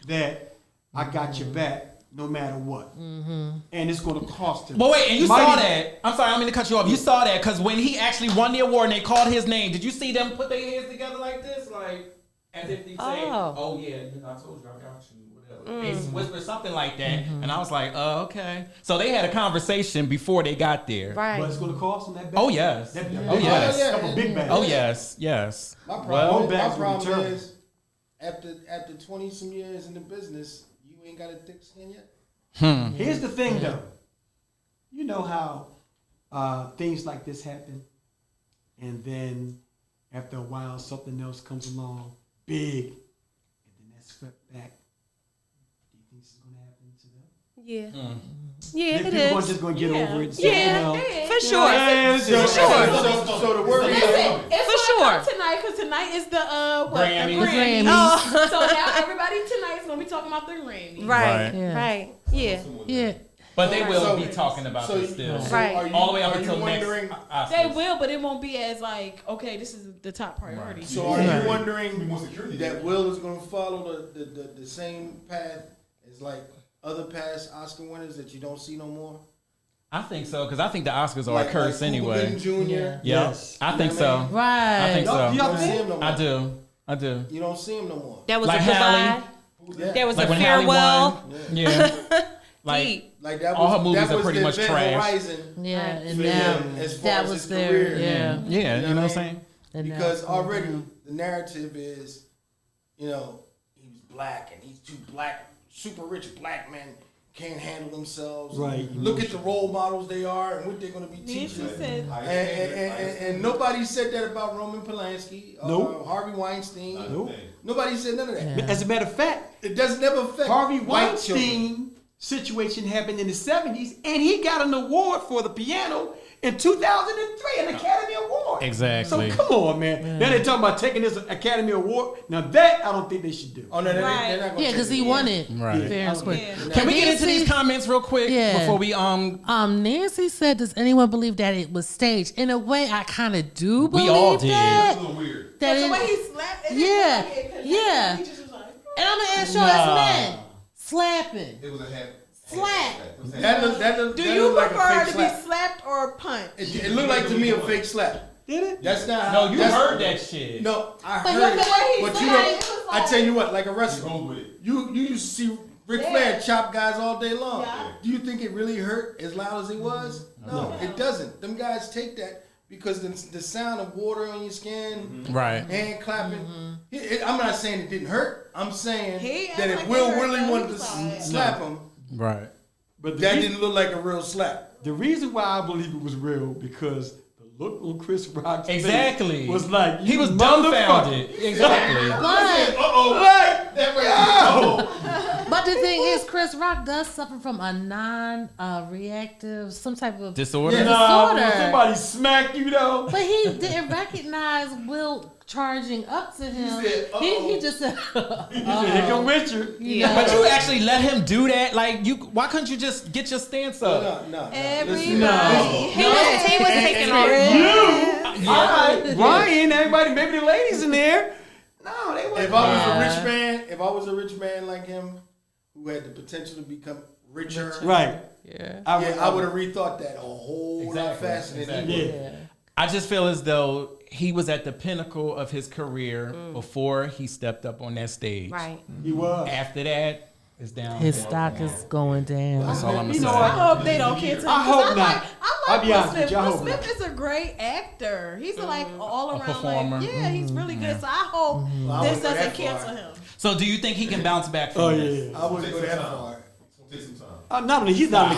that I got your back no matter what, and it's going to cost him. But wait, and you Mighty- saw that. I'm sorry, I don't mean to cut you off. You saw that because when he actually won the award and they called his name, did you see them put their hands together like this? Like, as if they say, oh yeah, I told you I got you, whatever. They whispered something like that, and I was like, oh, okay. So they had a conversation before they got there. Right. But it's going to cost him that back. Oh, yes. Oh yes. That's a big bag. Oh, yes, yes. My Well, problem is, after 20 some years in the business, you ain't got a thick skin yet. Here's the thing, though. You know how things like this happen, and then after a while, something else comes along, big, and then that's swept back. Do you think this is going to happen to them? Yeah. Yeah, it People are is. just going to get over it. So, Yeah, for sure. For sure. So the word It's For gonna come sure. tonight because tonight is the Grammys. The Grammys. Oh. So now everybody tonight is gonna be talking about the Grammys. Right. Yeah. Right. Yeah. Yeah. But they will So- be talking about this still. Right. are you- All the way up are you until next wondering- Oscars. They will, but it won't be as like, okay, this is the top priority. So are Right. you wondering More security that there. Will is going to follow the same path as like other past Oscar winners that you don't see no more? I think so, because I think the Oscars are Like a curse Cuba anyway. Gooding Jr. Yeah. Yes, I think You know so. what Right. I think so. You don't see him no more. I do. You don't see him no more. That was Like a goodbye. Halle. Yeah. There was Like a when Halle farewell. won. Yeah. Like Deep. Like that All was, her movies that are was pretty the much event trash. horizon Yeah. And for now him as far that as was his there. career. Yeah. yeah, you know what I'm I mean? saying? And now Because it's already down. the narrative is, he was black and he's too black, super rich black men can't handle themselves. Right. Look at the role models they are and what they're going to be Nancy teaching. said, And nobody said that about Roman Polanski, Nope. Harvey Weinstein. Nope. Nobody said none of that. Yeah. As a matter of fact, It does never affect Harvey white children. Weinstein situation happened in the 70s, and he got an award for the piano in 2003, an Academy Award. Exactly. So come on, man. Now they're talking about taking this Academy Award. Now that I don't think they should do. Oh, no, they're Right. not gonna Yeah, because take he it. won it Right. fair and square. Yeah. Can we get into Nancy- these comments real quick Yeah. before we Nancy said, "Does anyone believe that it was staged?" In a way, I kind of do We believe all did. that. It's a little weird. That the it- way he slapped it. Yeah, Because yeah. He just was like, and I'm gonna ask y'all as men, slapping, It was a half. slap. do you looked like a prefer fake to slap. be slapped or punched? It looked like to me a fake slap. Did it? That's not No, how. you that's- heard that shit. No, I But heard look it. at what he But said. you know, It was I like- tell you what, like a He wrestler, rolled with it. you used to see Ric Yeah. Flair chop guys all day long. Yeah. Do you think it really hurt as loud as it was? No, it doesn't. Them guys take that because the sound of water on your skin, Right. hand clapping. I'm not saying it didn't hurt. I'm saying He that act if like Will it hurt, really though. wanted He to was like- slap him, Right. But that didn't look like a real slap. The reason why I believe it was real because the look on Chris Rock's Exactly. face was like He you was motherfucker. dumbfounded. Exactly. But the thing is, Chris Rock does suffer from a non-reactive, some type of Disorder. Yeah. Nah, disorder. when somebody smack you though. But he didn't recognize Will charging up to him. said, He just said, He said, "Here come Richard." yeah. But you actually let him do that? Like why couldn't you just get your stance up? No. Everybody. He was taking off. All right, Ryan, everybody, maybe the ladies in there. No, they if I was a rich man, if I was a rich man like him, who had the potential to become richer, right? Yeah, I would have rethought that a whole lot faster than he would. Yeah. I just feel as though he was at the pinnacle of his career before he stepped up on that stage. Right. He was. After that, it's down. His stock is going down. That's all I'm gonna You say. know, I hope they don't cancel him. I hope 'Cause not. I'll I be like honest Will with Smith. you, I Will hope Smith not. is a great actor. He's like all around, performer. like he's really good. So I hope this doesn't cancel him. So do you think he can bounce back from Oh this? yeah. I wouldn't go that far. It's gonna take some time. Not only he's not.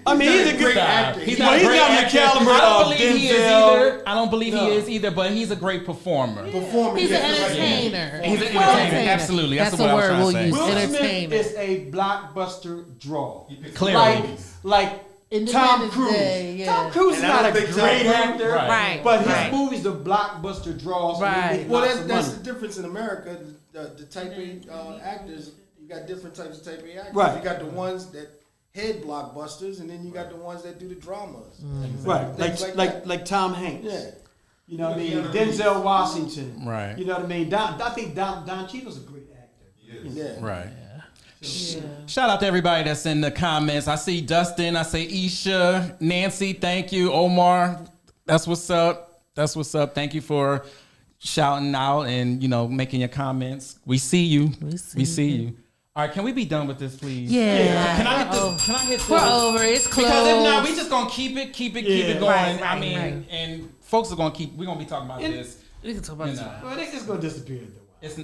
I mean, he's a good actor. He's Well, not a he's great not in the actor. caliber I don't of believe he is Denzel. either. I don't believe No. he is either, but he's a great performer. Performing. He's an entertainer. He's an entertainer. Absolutely. That's, That's what the I was word trying we'll to say. use. Will Entertainment. Smith is a blockbuster draw. Clearly. Like Tom Independence Cruise. Day, yeah. Tom Cruise is And I not don't a think great Tom Cruise- actor, Right. but his Right. movies are blockbuster draws. and they Right. make Well, lots of that's money. the difference in America. The type A actors, you got different types of type A actors. Right. You got the ones that head blockbusters, and then you got the ones that do the dramas. Right, Things like that. Tom Hanks. Yeah. You know what I mean? Denzel Washington. Right. You know what I mean? I think Don Cheadle's a great actor. Yeah. Right. Shout out to everybody that's in the comments. I see Dustin. I see Isha, Nancy. Thank you, Omar. That's what's up. That's what's up. Thank you for shouting out and making your comments. We see you. We see you. All right, can we be done with this, please? Yeah. Can I hit this? Can I hit this? We're over. It's closed. Because if not, we just gonna keep it going. Right, I mean, right. and folks are gonna keep. We're gonna be talking about this. We can talk about this. Well, they just gonna disappear after a while. It's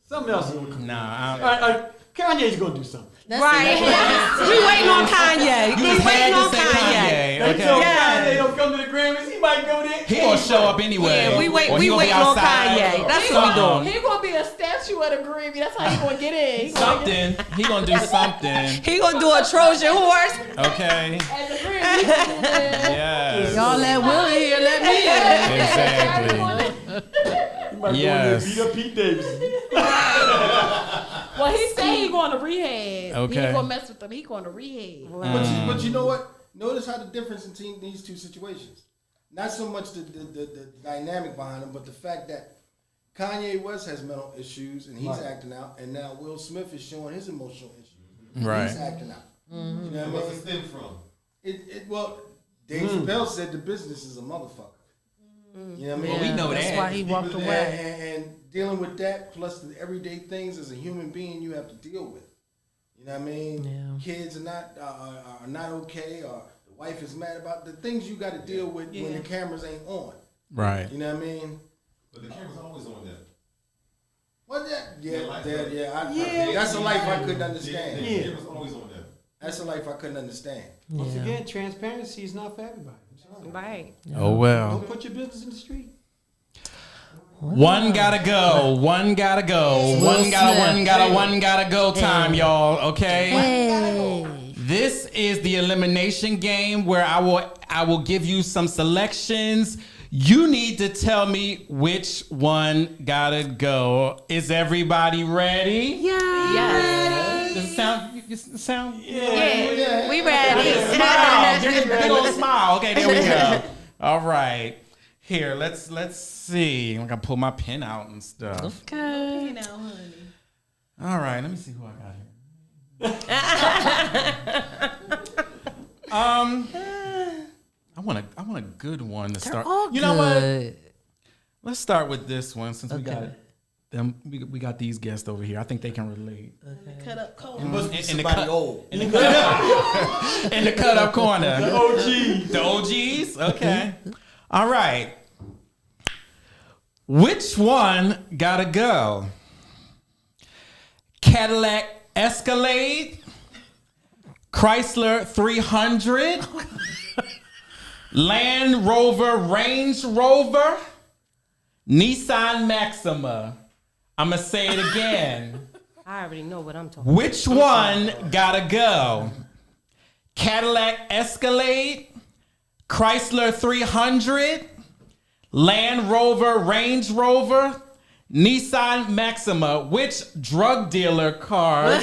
Something else is gonna come. nah. All right, Kanye's gonna do something. Right. We waiting on Kanye. We just waiting had to on say Kanye. Kanye. So Okay. Kanye don't come to the Grammys. He might go there. He gonna show up anyway. Yeah, we Or he gonna be waiting on outside. Kanye. That's what we doing. He gonna be a statue at a Grammy. That's how he gonna get in. He gonna get Something. He gonna do something. He gonna do a Trojan horse. Okay. at the Grammy. He gonna get in. Yes. Y'all let Will in here, let me in. Exactly. He might Yes. go there and beat up Pete Davidson. Well, he said he going to rehab. Okay. He ain't gonna mess with them. He going to rehab. But you know what? Notice how the difference between these two situations. Not so much the dynamic behind them, but the fact that Kanye West has mental issues and he's acting out, and now Will Smith is showing his emotional issues. And Right. He's acting out. You know what I What's it mean? stem from? Well, Dave Chappelle said the business is a motherfucker. You know what I mean? Well, we know That's that. why he walked away. And dealing with that, plus the everyday things as a human being you have to deal with. You know what I mean? Yeah. Kids are not okay, or the wife is mad about the things you got to deal with when the cameras ain't on. Right. You know what I mean? But the camera's always on them. Well, life, that's a life I couldn't understand. The camera's always on them. That's a life I couldn't understand. Once again, transparency is not for everybody. I'm sorry. Right. Oh well. Don't put your business in the street. One gotta go. One gotta go. One gotta go time, y'all. Okay. Hey. This is the elimination game where I will give you some selections. You need to tell me which one gotta go. Is everybody ready? Yes. Does it sound? Yeah. We ready. Smile. Give me a big old smile. Okay, there we go. All right. Here, let's see. I'm gonna pull my pen out and stuff. Okay. You know, honey. All right, let me see who I got here. I want a good one to start. All you know what? good. Let's start with this one since we got them. We got these guests over here. I think they can relate. Cut up cold. It must be In the somebody cut- old. In the cut up corner. The OGs. The OGs? Okay. All right. Which one gotta go? Cadillac Escalade, Chrysler 300, Land Rover Range Rover, Nissan Maxima. I'm gonna say it again. I already know what I'm talking about. Which one gotta go? Cadillac Escalade, Chrysler 300, Land Rover Range Rover, Nissan Maxima. Which drug dealer car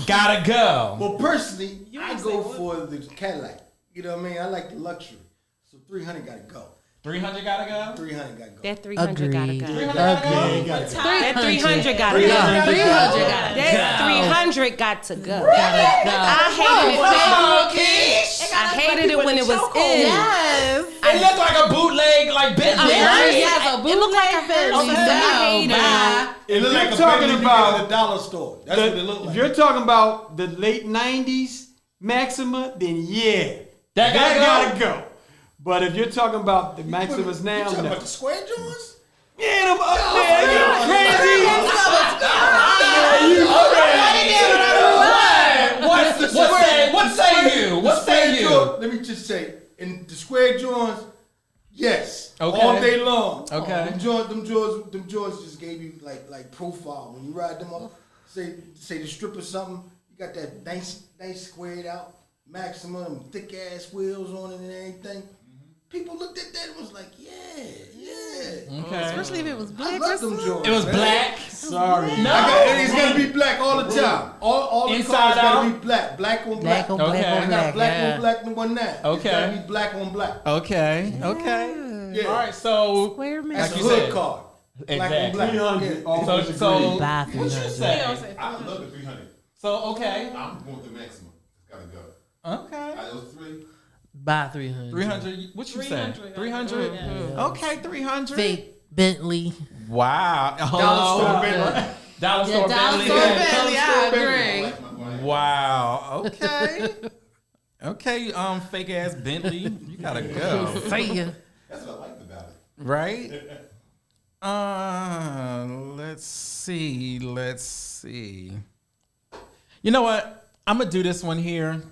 gotta go? Well, personally, I go for the Cadillac. You know what I mean? I like the luxury. So 300 got to go. 300 gotta go. 300 gotta go. That 300 gotta go. 300 gotta go. That 300 gotta go. 300 gotta go. That 300 got to go. I hated it when it was in. Yes. It looked like a bootleg, like Bentley. It looked like a Bentley. It looked like a Bentley at the dollar store. That's what it looked like. If you're talking about the late 90s Maxima, then yeah. That gotta go. But if you're talking about the Maximas now, You talking no. about the square joints? Yeah, them up there, you crazy. What say you? What say you? Let me just say, in the square joints, yes, Okay. all day long. Okay. Them joints just gave you like profile. When you ride them up, say the strip or something, you got that nice squared out Maxima, them thick ass wheels on it and everything. People looked at that and was like, yeah. Okay. Especially if it was I black. love them joints. It was man. black. Sorry. No. And it's gonna be black all the time. All the Inside cars gotta out? be black on black. Black on Okay. black I on got black. black Yeah. on black number 9. It's Okay. gotta be black on black. Okay. Okay. Yeah. All right. So, Square man. That's Like a you hood said. car. Black on Exactly. black. 300. Yeah. All So, disagree. Buy what you 300. say? I love the 300. So, okay. I'm going with the maximum. It's gotta go. Okay. Out of those 3, Buy 300. 300. What you say? 300. 300. Okay, 300. Fake Bentley. Wow. Dollar store Bentley. Dollar store Bentley. Bentley, I agree. Wow. Okay. Okay. Fake ass Bentley. You gotta go. Fake. That's what I liked about it. Right. Let's see. You know what? I'm gonna do this one here.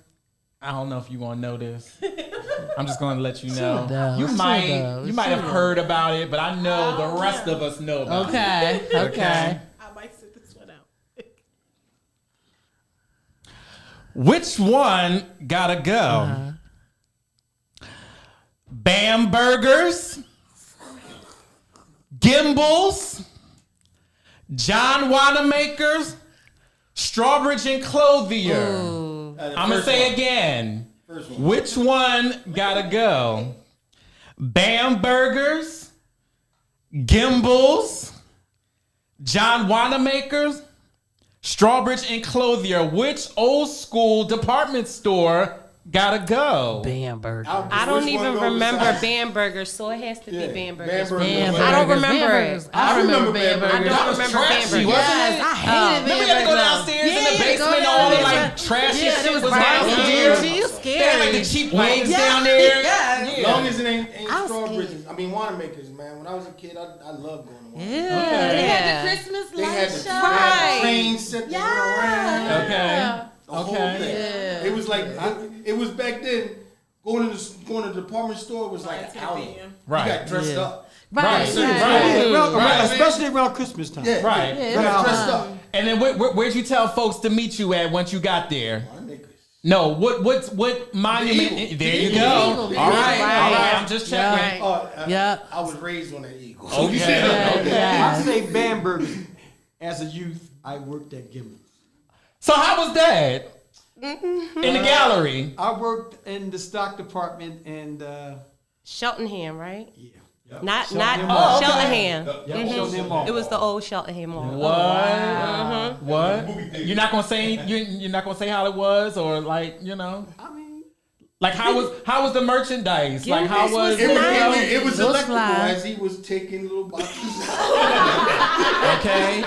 I don't know if you want to know this. I'm just gonna let you know. You might have heard about it, but I know the rest of us know about it. Okay. I might sit this one out. Which one gotta go? Bam Burgers, Gimbals, John Wanamaker's, Strawbridge and Clothier. I'm gonna say again. Which one gotta go? Bam Burgers, Gimbals, John Wanamaker's, Strawbridge and Clothier. Which old school department store gotta go? Bam Burger. I don't even remember Bam Burgers, so it has to be Bam Burgers. Bam I don't Burgers. remember Bam it. Burgers. I remember Bam Burgers. I don't remember Bam Burgers. Yes, I hated Remember you had to go downstairs in the basement, all the like trashy Yeah, shit it was was brown downstairs. skin. She was They had like the scary. cheap wings down there. As long as it ain't I was Strawbridges. I mean, Wanamaker's, man. When I was a kid, I loved going to Wanamaker's. Yeah. They had Yeah. the Christmas They had light the show. train set that went around. Okay. The whole Okay. thing. It was like it was back then. Going to the department store was like an outing. Right. You got dressed Yeah. up. Right. Especially around Christmas time. Yeah, Right. You got dressed up. And then where'd you tell folks to meet you at once you got there? Wanamaker's. No, what monument? Eagle. There you The go. Eagle. All Right. right. I'm just checking. Yep. I was raised on that Eagle. Yeah. I say Bam Burgers. As a youth, I worked at Gimbals. So how was that? In the gallery. I worked in the stock department and Cheltenham, right? yeah. Not Cheltenham Cheltenham. Mall. Mhm. Mall. It was the old Cheltenham Mall. What? What? You're not gonna say you're not gonna say how it was or like I mean, like how was the merchandise? Like how was It was electrical fly. as he was taking little boxes. okay?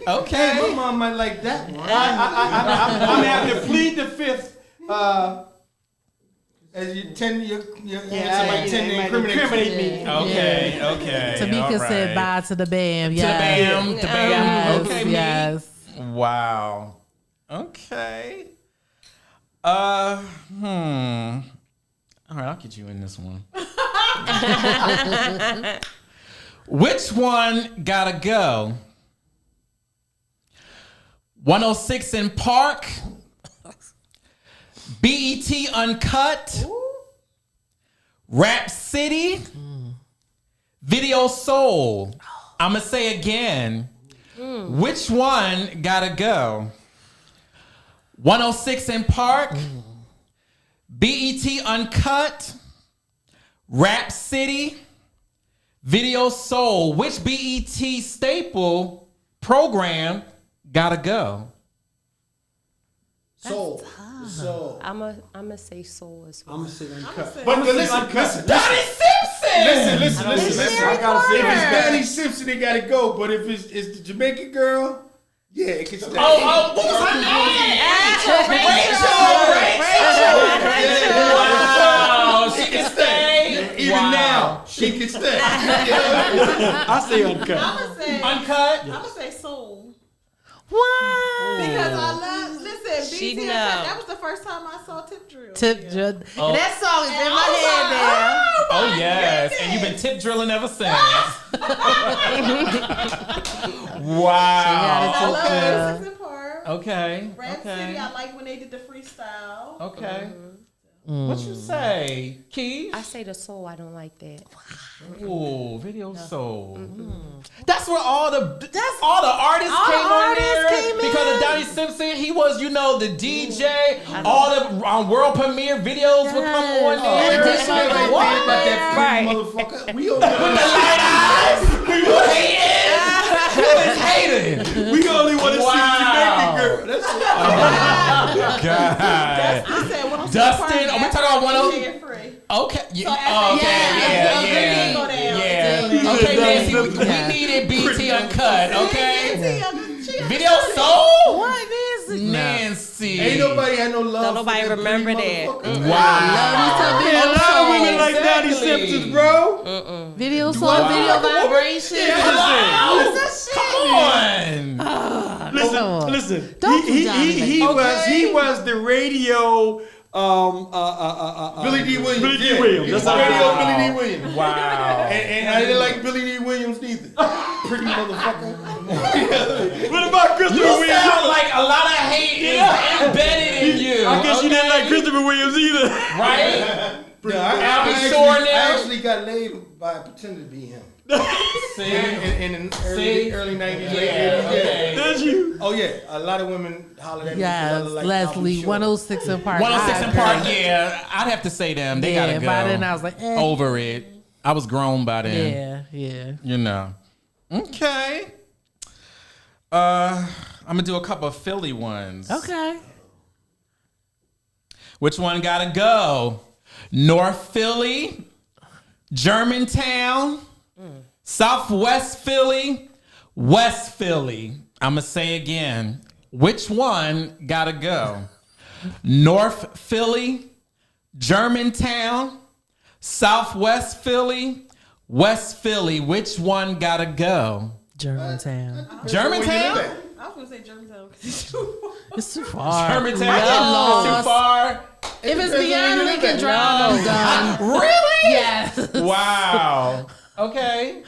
My Okay. mom might like that one. I'm having to plead the fifth. As you tend your Yeah, might tend to incriminate me. Okay. Okay. Tamika all said right. bye to the Bam. To Yes. the bam. To bam. Yes. Okay. me. Yes. Wow. Okay. All right, I'll get you in this one. Which one gotta go? 106 in Park, BET Uncut, Rap City, Video Soul. I'ma say again. Which one gotta go? 106 in Park, BET Uncut, Rap City, Video Soul. Which BET staple program gotta go? Soul. Soul. I'm a say soul as well. I'm gonna say uncut. But listen. Donnie Simpson. Listen. I gotta say, if it's Donnie Simpson, it gotta go. But if it's the Jamaican girl, yeah, it can stay. Oh, what was her name? Rachel. Wow, she can stay. Even now, she can stay. I say uncut. I'm gonna say Uncut. I'm gonna say soul. Why? Because I love. Listen, She BT know. that was the first time I saw Tip Drill. Tip drill. Oh. And that song is in my head now. Oh yes, and you've been tip drilling ever since. Wow. I love Six and Park. Okay. Rap City, I like when they did the freestyle. Okay. What you say, Keith? I say the soul. I don't like that. Ooh, Video Soul. That's where all the artists came on there because of Donnie Simpson. He was, the DJ. All the world premiere videos would come on there. Right. Motherfucker. We only With the light eyes. We were hating. We was hating. We only want to see Jamaican girl. That's it. God. I said, when I'm Dustin, are we talking about one of them? Okay. Okay, Nancy, we needed BT Uncut, okay? Video Soul? What is it? Nancy. Ain't nobody had no love. Don't nobody for remember that. that. A lot of women like Donnie Simpson, bro. Video Soul, Video Vibration. Come on. Listen. Don't do He was the radio. Billy D. Williams. Billy D. Williams. That's radio Billy D. Williams. Wow. And I didn't like Billy D. Williams neither. Pretty motherfucker. What about Christopher You Williams? sound like a lot of hate is embedded in you. I guess you didn't like Christopher Williams either. Right? I actually got laid by pretending to be him. See? In the early 90s. Yeah. Did you? Oh, yeah. A lot of women hollered at me. Yes, because I like Leslie, Albie Shore. 106 and Park. 106 and Park, yeah. I'd have to say them. They gotta go. By then I was like, over it. I was grown by then. Yeah. Okay. I'm gonna do a couple of Philly ones. Okay. Which one gotta go? North Philly, Germantown, Southwest Philly, West Philly. I'm gonna say again. Which one gotta go? North Philly, Germantown, Southwest Philly, West Philly. Which one gotta go? Germantown. Germantown? I was gonna say Germantown. It's too far. Germantown? Too far? If it's beyond Lincoln Drive, I'm done. Really? Yes. Wow. Okay.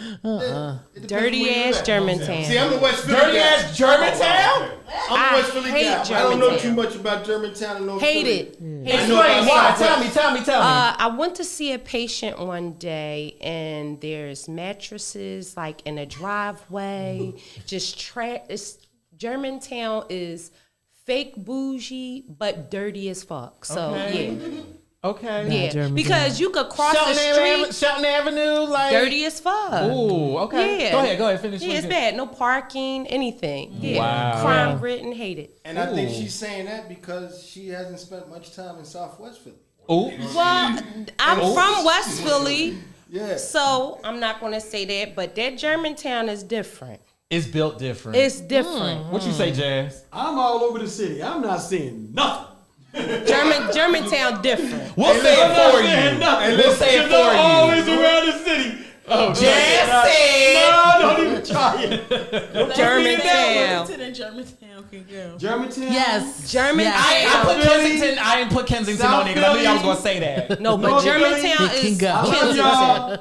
Dirty ass Germantown. See, I'm the West Philly Dirty guy. ass Germantown? I'm the West Philly hate guy. I don't know Germantown. too much about Germantown and North Hate Philly. it. Explain why. Tell me. I went to see a patient one day, and there's mattresses like in a driveway. Germantown is fake bougie, but dirty as fuck. So yeah. Okay. Yeah, because you could cross the street. Shelton Avenue, like dirty as fuck. Ooh, okay. Yeah. Go ahead. Finish. Yeah, it's bad. No parking, anything. Yeah. Wow. Crime written, hate it. And I think she's saying that because she hasn't spent much time in Southwest Philly. Ooh. Well, I'm from West Philly. Yeah. So I'm not going to say that, but that Germantown is different. It's built different. It's different. What you say, Jazz? I'm all over the city. I'm not seeing nothing. Germantown different. We'll say it for you. We'll say it for you. Always around the city. Oh, Jazz. No, don't even try it. Germantown. Germantown can go. Germantown? Yes. Germantown. I put Kensington. I didn't put Kensington on there because I knew y'all was gonna say that. No, but Germantown It can is go. Kensington.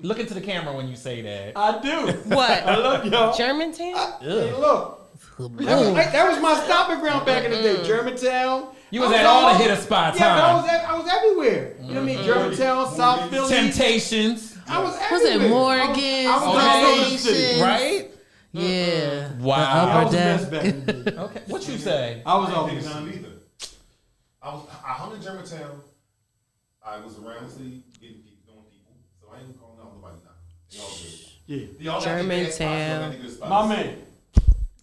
Look into the camera when you say that. I do. What? I love y'all. Germantown? Hey, look. That was my stopping ground back in the day. Germantown. You was at all the hitter spots, yeah, huh? I was everywhere. You know what I mean? Germantown, South Philly. Temptations. I was Was everywhere. it Morgan? I was all over the city. Stations? Right? Yeah. Wow. I The was upper a mess deck. back in the day. Okay. What you say? I was I all didn't over think the none city. either. I hung in Germantown. I was around the city getting people, doing people. So I ain't calling out nobody now. Yeah. Germantown. My man.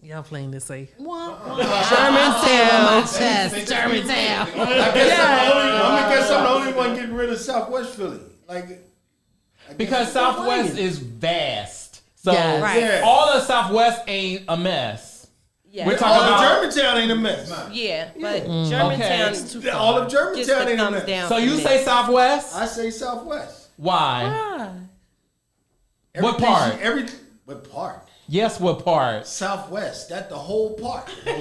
Y'all playing this safe. Germantown. Germantown. I guess I'm the only one getting rid of Southwest Philly. Because Southwest is vast. So Yes. Right. all of Southwest ain't a mess. Yeah. We're talking All of about Germantown ain't a mess. Yeah, but Germantown is too far. All of Gets Germantown the ain't a thumbs mess. down. So from you me. say Southwest? I say Southwest. Why? What Everything part? What part? Yes, what part? Southwest. That's the whole part. You're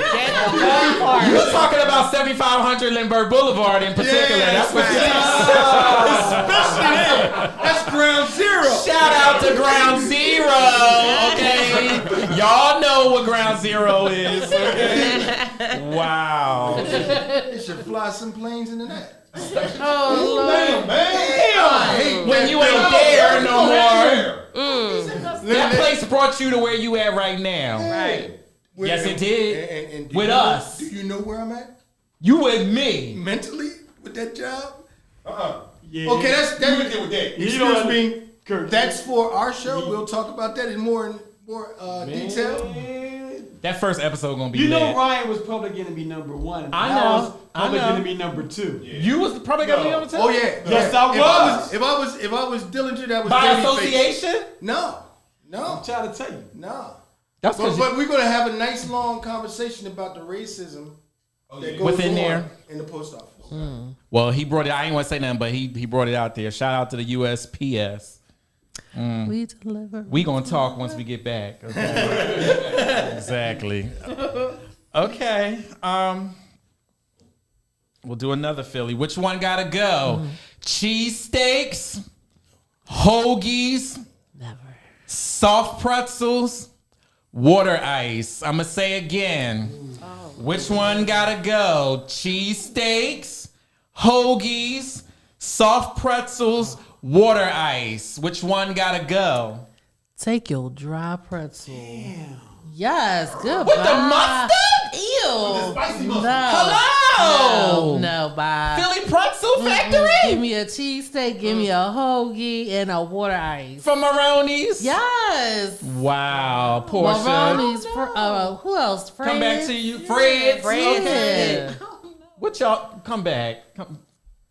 talking about 7500 Lindbergh Boulevard in particular. That's what you're talking about. Especially there. That's ground zero. Shout out to Ground Zero, okay? Y'all know what Ground Zero is, okay? Wow. It should fly some planes into that. Oh, Damn, man. I hate When that you ain't building. there no more. That That place brought you to where you at right now. Right. Yes, it did. And do With you know- us. Do you know where I'm at? You with me. Mentally with that job? Yeah. Okay, that's You with that. Excuse don't- me. Kurt. That's for our show. We'll talk about that in more detail. That first episode gonna be You know lit. Ryan was public enemy number 1. I I know. was public I know. enemy number 2. You was probably gonna be on the too? Oh yeah. Yes, yeah. I was. If I was diligent, I was By babyface. association? No. I'm trying to tell you. No. That's because But we're gonna have a nice long conversation about the racism that goes Within on there. in the post office. well, he brought it. I ain't want to say nothing, but he brought it out there. Shout out to the USPS. we deliver. We gonna talk once we get back. Okay? Exactly. Okay. We'll do another Philly. Which one gotta go? Cheesesteaks, hoagies, Never. soft pretzels, water ice. I'ma say again. Which one gotta go? Cheesesteaks, hoagies, soft pretzels, water ice. Which one gotta go? Take your dry pretzel. Yes, good. With the mustard? Ew. Spicy No. mustard. Hello. No, bye. Philly Pretzel Factory? Give me a cheesesteak, give me a hoagie, and a water ice. From Maroney's? Yes. Wow, Portia. Maroney's. Who else? Fred? Come back to you. Fred's. Fred's. Okay. What y'all, come back. Come.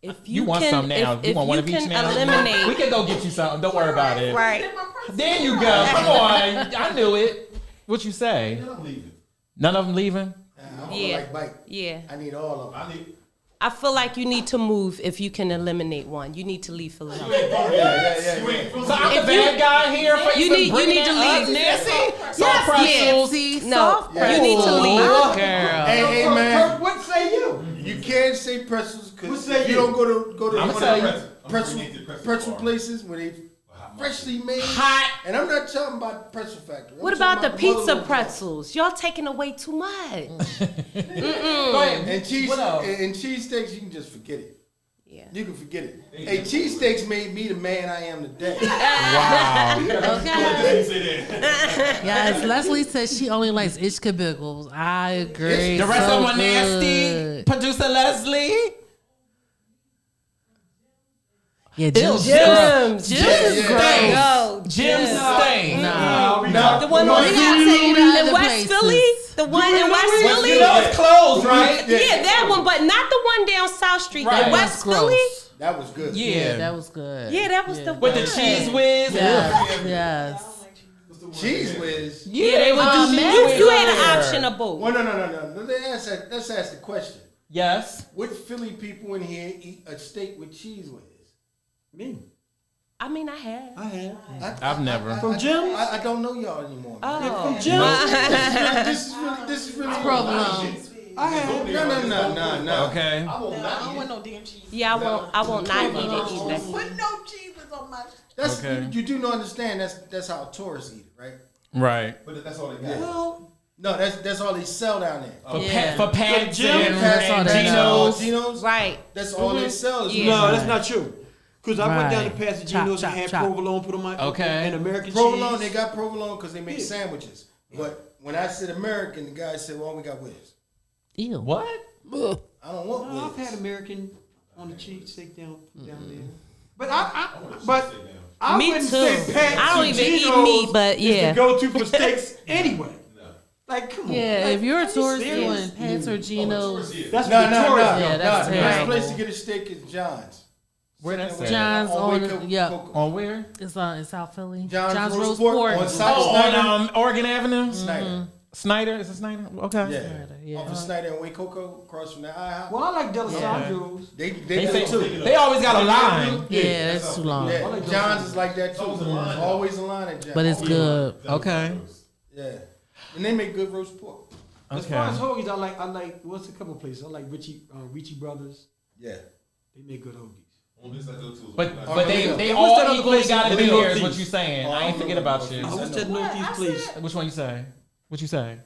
If You want some now. You want one of each now? eliminate. We can go get you something. Don't worry about it. Right. There you go. Come on. I knew it. What you say? I'm leaving. None of them leaving? I don't Yeah. like bite. Yeah. I need all of them. I need. I feel like you need to move if you can eliminate one. You need to leave Philadelphia. Yeah. So I'm the bad guy here for You even need- you bringing need to that up, leave. Nancy? Soft pretzels. See, No, soft you pretzel. need to leave. Girl. Hey man, What say you? you can't say pretzels What because say you you? don't go to I'ma one tell of you. the pretzel places where they freshly made. Hot. And I'm not talking about pretzel factory. I'm What talking about the pizza Motherlode. pretzels? Y'all taking away too much. Go ahead. And cheese What else? and cheesesteaks, you can just forget it. Yeah. You can forget it. Hey, cheesesteaks made me the man I am today. Wow. Okay. Yes, Leslie says she only likes Ishkabiggles. I agree. The rest So of them are good. nasty. Producer Leslie. Yeah, Ew, Jim's Jim's. Jim's is Yeah. great. Go. Jim Stain. No, The one no, on you- in other West places. Philly? The one in West Philly? You know it's closed, right? Yeah, that one, but not the one down South Street. Right. In West That's gross. Philly? That was good. Yeah. Yeah, that was good. Yeah, that was the With the one. cheese whiz. Yes, yes. Cheese whiz. Yeah, they would do cheese You, whiz you had over an there. option of both. Well, no. Let's ask the question. Yes. What Philly people in here eat a steak with cheese whiz? Me. I mean, I have. I have. I've never. From Jim's? I don't know y'all anymore. Oh. From Jim's? This is really Provolone. I have. No. Okay. I don't want no damn cheese. Yeah, I won't not eat it either. Put no cheeses on my. That's Okay. you do not understand. That's how tourists eat it, right? Right. But that's all they got. Well, No, that's all they sell down there. For, Yeah. for Pats Jim, and, Pats and on Geno's. Geno's. Right. That's all they sell. Is Yeah. no, that's not true. Because I went down to Right. Pasagenos Chop, and had chop, chop. provolone put on my Okay. and American provolone. cheese. They got provolone because they make sandwiches. But when I said American, the guy said, "Well, we got whiz." Ew. What? I don't want No, I've whiz. had American on the cheese steak down there. But I Me wouldn't too. say Pat's I don't or even eat Geno's meat, but is yeah. the go-to for steaks anyway. Like, come on. Yeah, Like, if you're a are you tourist serious? doing Pat's or Geno's, That's No, what the tourists go. Yeah, that's The best terrible. place to get a steak is John's. Where that's at? John's on, Waco, yeah, Cocoa. On where? it's in South Philly. John's Roast Roast Pork. on South Oh, Snyder. on Oregon Avenue. Snyder. Snyder, is it Snyder? Okay. Yeah. Yeah. Off of Snyder and Waco, across from the IHOP. Well, I like Delisandro's. They They do say too. they always got a line. Yeah, that's too long. Yeah, John's is like that too. There's always a line at John's. But it's good. Okay. Yeah. And they make good roast pork. As far as hoagies, I like. What's a couple places? I like Ricci Brothers. Yeah. They make good hoagies. But they What's that all other equally place got to in be the here is what Northeast? you saying. I ain't forget about you. What's that Northeast place? Which one you say? What you say?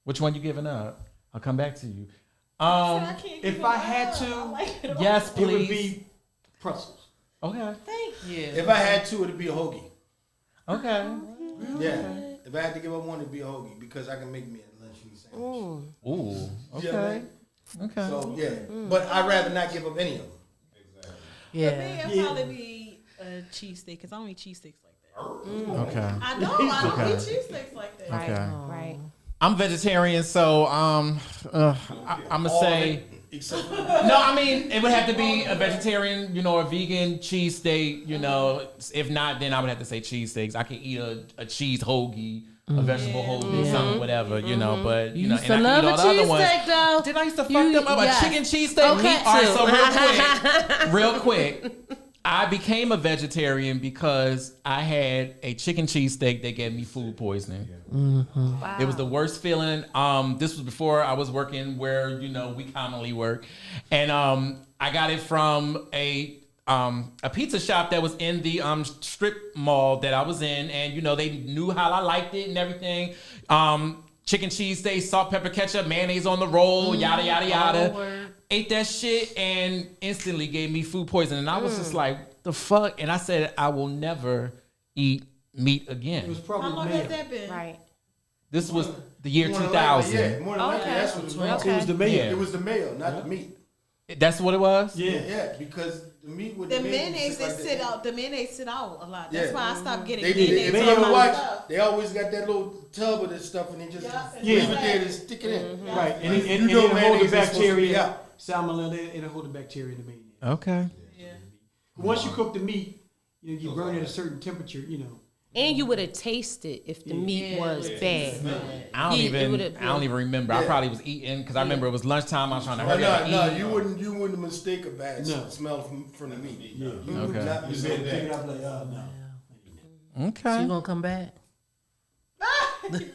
Which one you giving up? I'll come back to you. If I had to, Yes, it would please. be Brussels. Okay. Thank you. If I had to, it'd be a hoagie. Okay. Yeah. If I had to give up one, it'd be a hoagie because I can make me a lunch meat sandwich. Ooh. You know what I mean? Okay. So yeah, but I'd rather not give up any of them. Yeah. For me, it'd probably be a cheesesteak because I don't eat cheesesteaks like that. Okay. I don't eat cheesesteaks like that. Right, Okay. right. I'm vegetarian, so I'm gonna say. Except for No, I mean it would have to be a vegetarian, a vegan cheesesteak. If not, then I would have to say cheesesteaks. I can eat a cheese hoagie, a vegetable hoagie, something, whatever, But You used to and I love can a eat all the other ones. cheesesteak, though. Did I used to fuck You- them up? yes. A chicken cheesesteak? Okay, All right, too. so real quick. I became a vegetarian because I had a chicken cheesesteak that gave me food poisoning. Wow. It was the worst feeling. This was before I was working where we commonly work, and I got it from a pizza shop that was in the strip mall that I was in, and they knew how I liked it and everything. Chicken cheesesteak, salt, pepper, ketchup, mayonnaise on the roll, yada yada yada. Ate that shit and instantly gave me food poisoning. And I was just like, the fuck? And I said, I will never eat meat again. It was How probably long mayo. has that been? Right. This was the year more than 2000. likely, yeah, more than likely, Okay. that's what it was. It was the mayo. Yeah. It was the mayo, not the meat. That's what it was? Yeah, because the meat with The meat mayonnaise is they like sit that. out. The mayonnaise sit out a lot. That's Yeah. why I stopped getting They mayonnaise. if on you ever my watch, stuff. they always got that little tub of this stuff, and they just Yeah. leave it there to stick it in. Right, and Like, it'll hold the mayonnaise is supposed to be bacteria. out. Salmonella, it'll hold the bacteria in the meat. Okay. Once you cook the meat, you burn it at a certain temperature, And you would have tasted if the meat was bad. I don't Yeah, it even would've- remember. I Yeah. probably was eating because I remember it was lunchtime. I was trying to Oh, hurry up and no, eat. you wouldn't mistake a bad No. smell from the meat. You Okay. would not You mistake pick that. it up like, oh, no. Okay. So you gonna come back?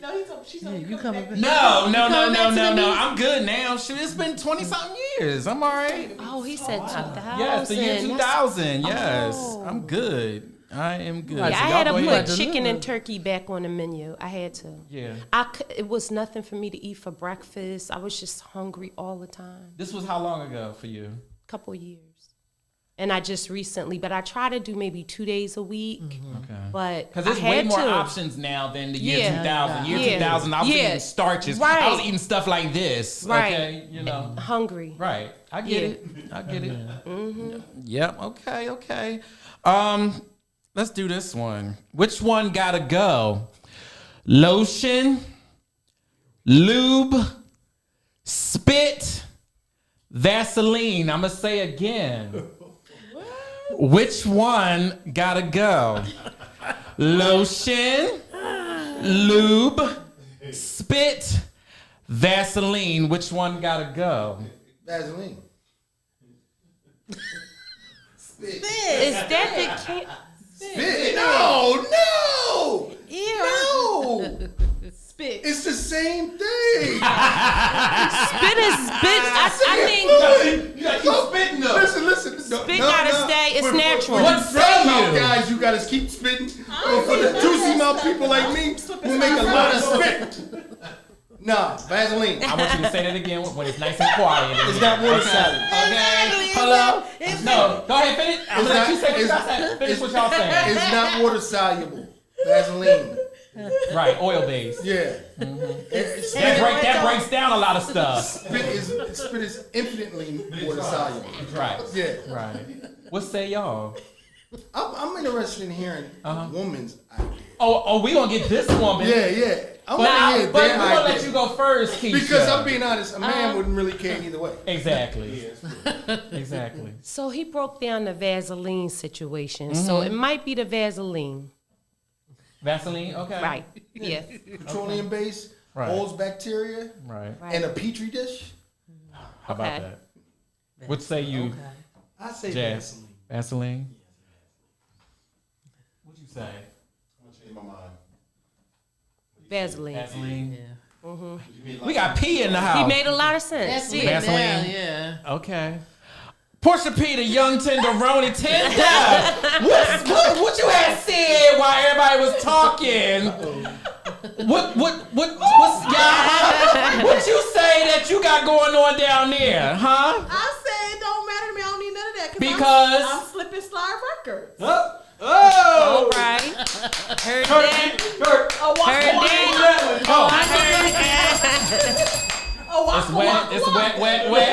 No, she's Yeah, you you coming back. back? No. coming back to the meat? I'm good now. Shoot, it's been 20-something years. I'm all right. Oh, he said 2000. Yes, the year 2000. Yes. Oh. I'm good. I am good. Yeah, So I y'all had to go put ahead. chicken and turkey back on the menu. I had to. Yeah. It was nothing for me to eat for breakfast. I was just hungry all the time. This was how long ago for you? Couple years. And I just recently, but I try to do maybe 2 days a week. Okay. But Because I there's way had more to. options now than the year Yeah. 2000. Year Yeah. 2000, I was Yeah. eating starches. Right. I was eating stuff like this. Right. Okay, Hungry. Right. I get Yeah. it. I get it. Yep. Okay. Let's do this one. Which one gotta go? Lotion, lube, spit, Vaseline. I'm gonna say again. Which one gotta go? Lotion, lube, spit, Vaseline. Which one gotta go? Vaseline. Is that the can? Spit. No. Ew. No. Spit. It's the same thing. Spit is spit. I think You gotta keep spitting though. Listen. Spit gotta stay. It's natural. What's dry mouth guys? You gotta keep spitting. But for the juicy mouth people like me, who make a lot of spit. Nah, Vaseline. I want you to say that again when it's nice and quiet. It's not water salad. Okay. Hello. No. Go ahead. Finish. I'm gonna let you say what y'all saying. Finish what y'all saying. It's not water soluble. Vaseline. Right. Oil based. Yeah. That breaks down a lot of stuff. Spit is infinitely water soluble. Right. Yeah. Right. What say y'all? I'm interested in hearing a woman's idea. Oh, we gonna get this woman. Yeah. But we're gonna let you go first, Keisha. Because I'm being honest, a man wouldn't really care either way. Exactly. Exactly. So he broke down the Vaseline situation. So it might be the Vaseline. Vaseline, okay. Right. Yeah. Petroleum base, holds bacteria, and a petri dish. How about that? What say you? I say Jazz. Vaseline. Vaseline? What'd you say? I'm gonna change my mind. Vaseline. Vaseline. Mm-hmm. We got P in the house. He made a lot of sense. Vaseline. Yeah. Okay. Portia P, the young tenderoni tender. What you had said while everybody was talking? What's y'all? What you say that you got going on down there, huh? I said it don't matter to me. I don't need none of that Because I'm Slip and Slide Records. All right. Heard that. Heard that. It's wet. It's wet. Okay,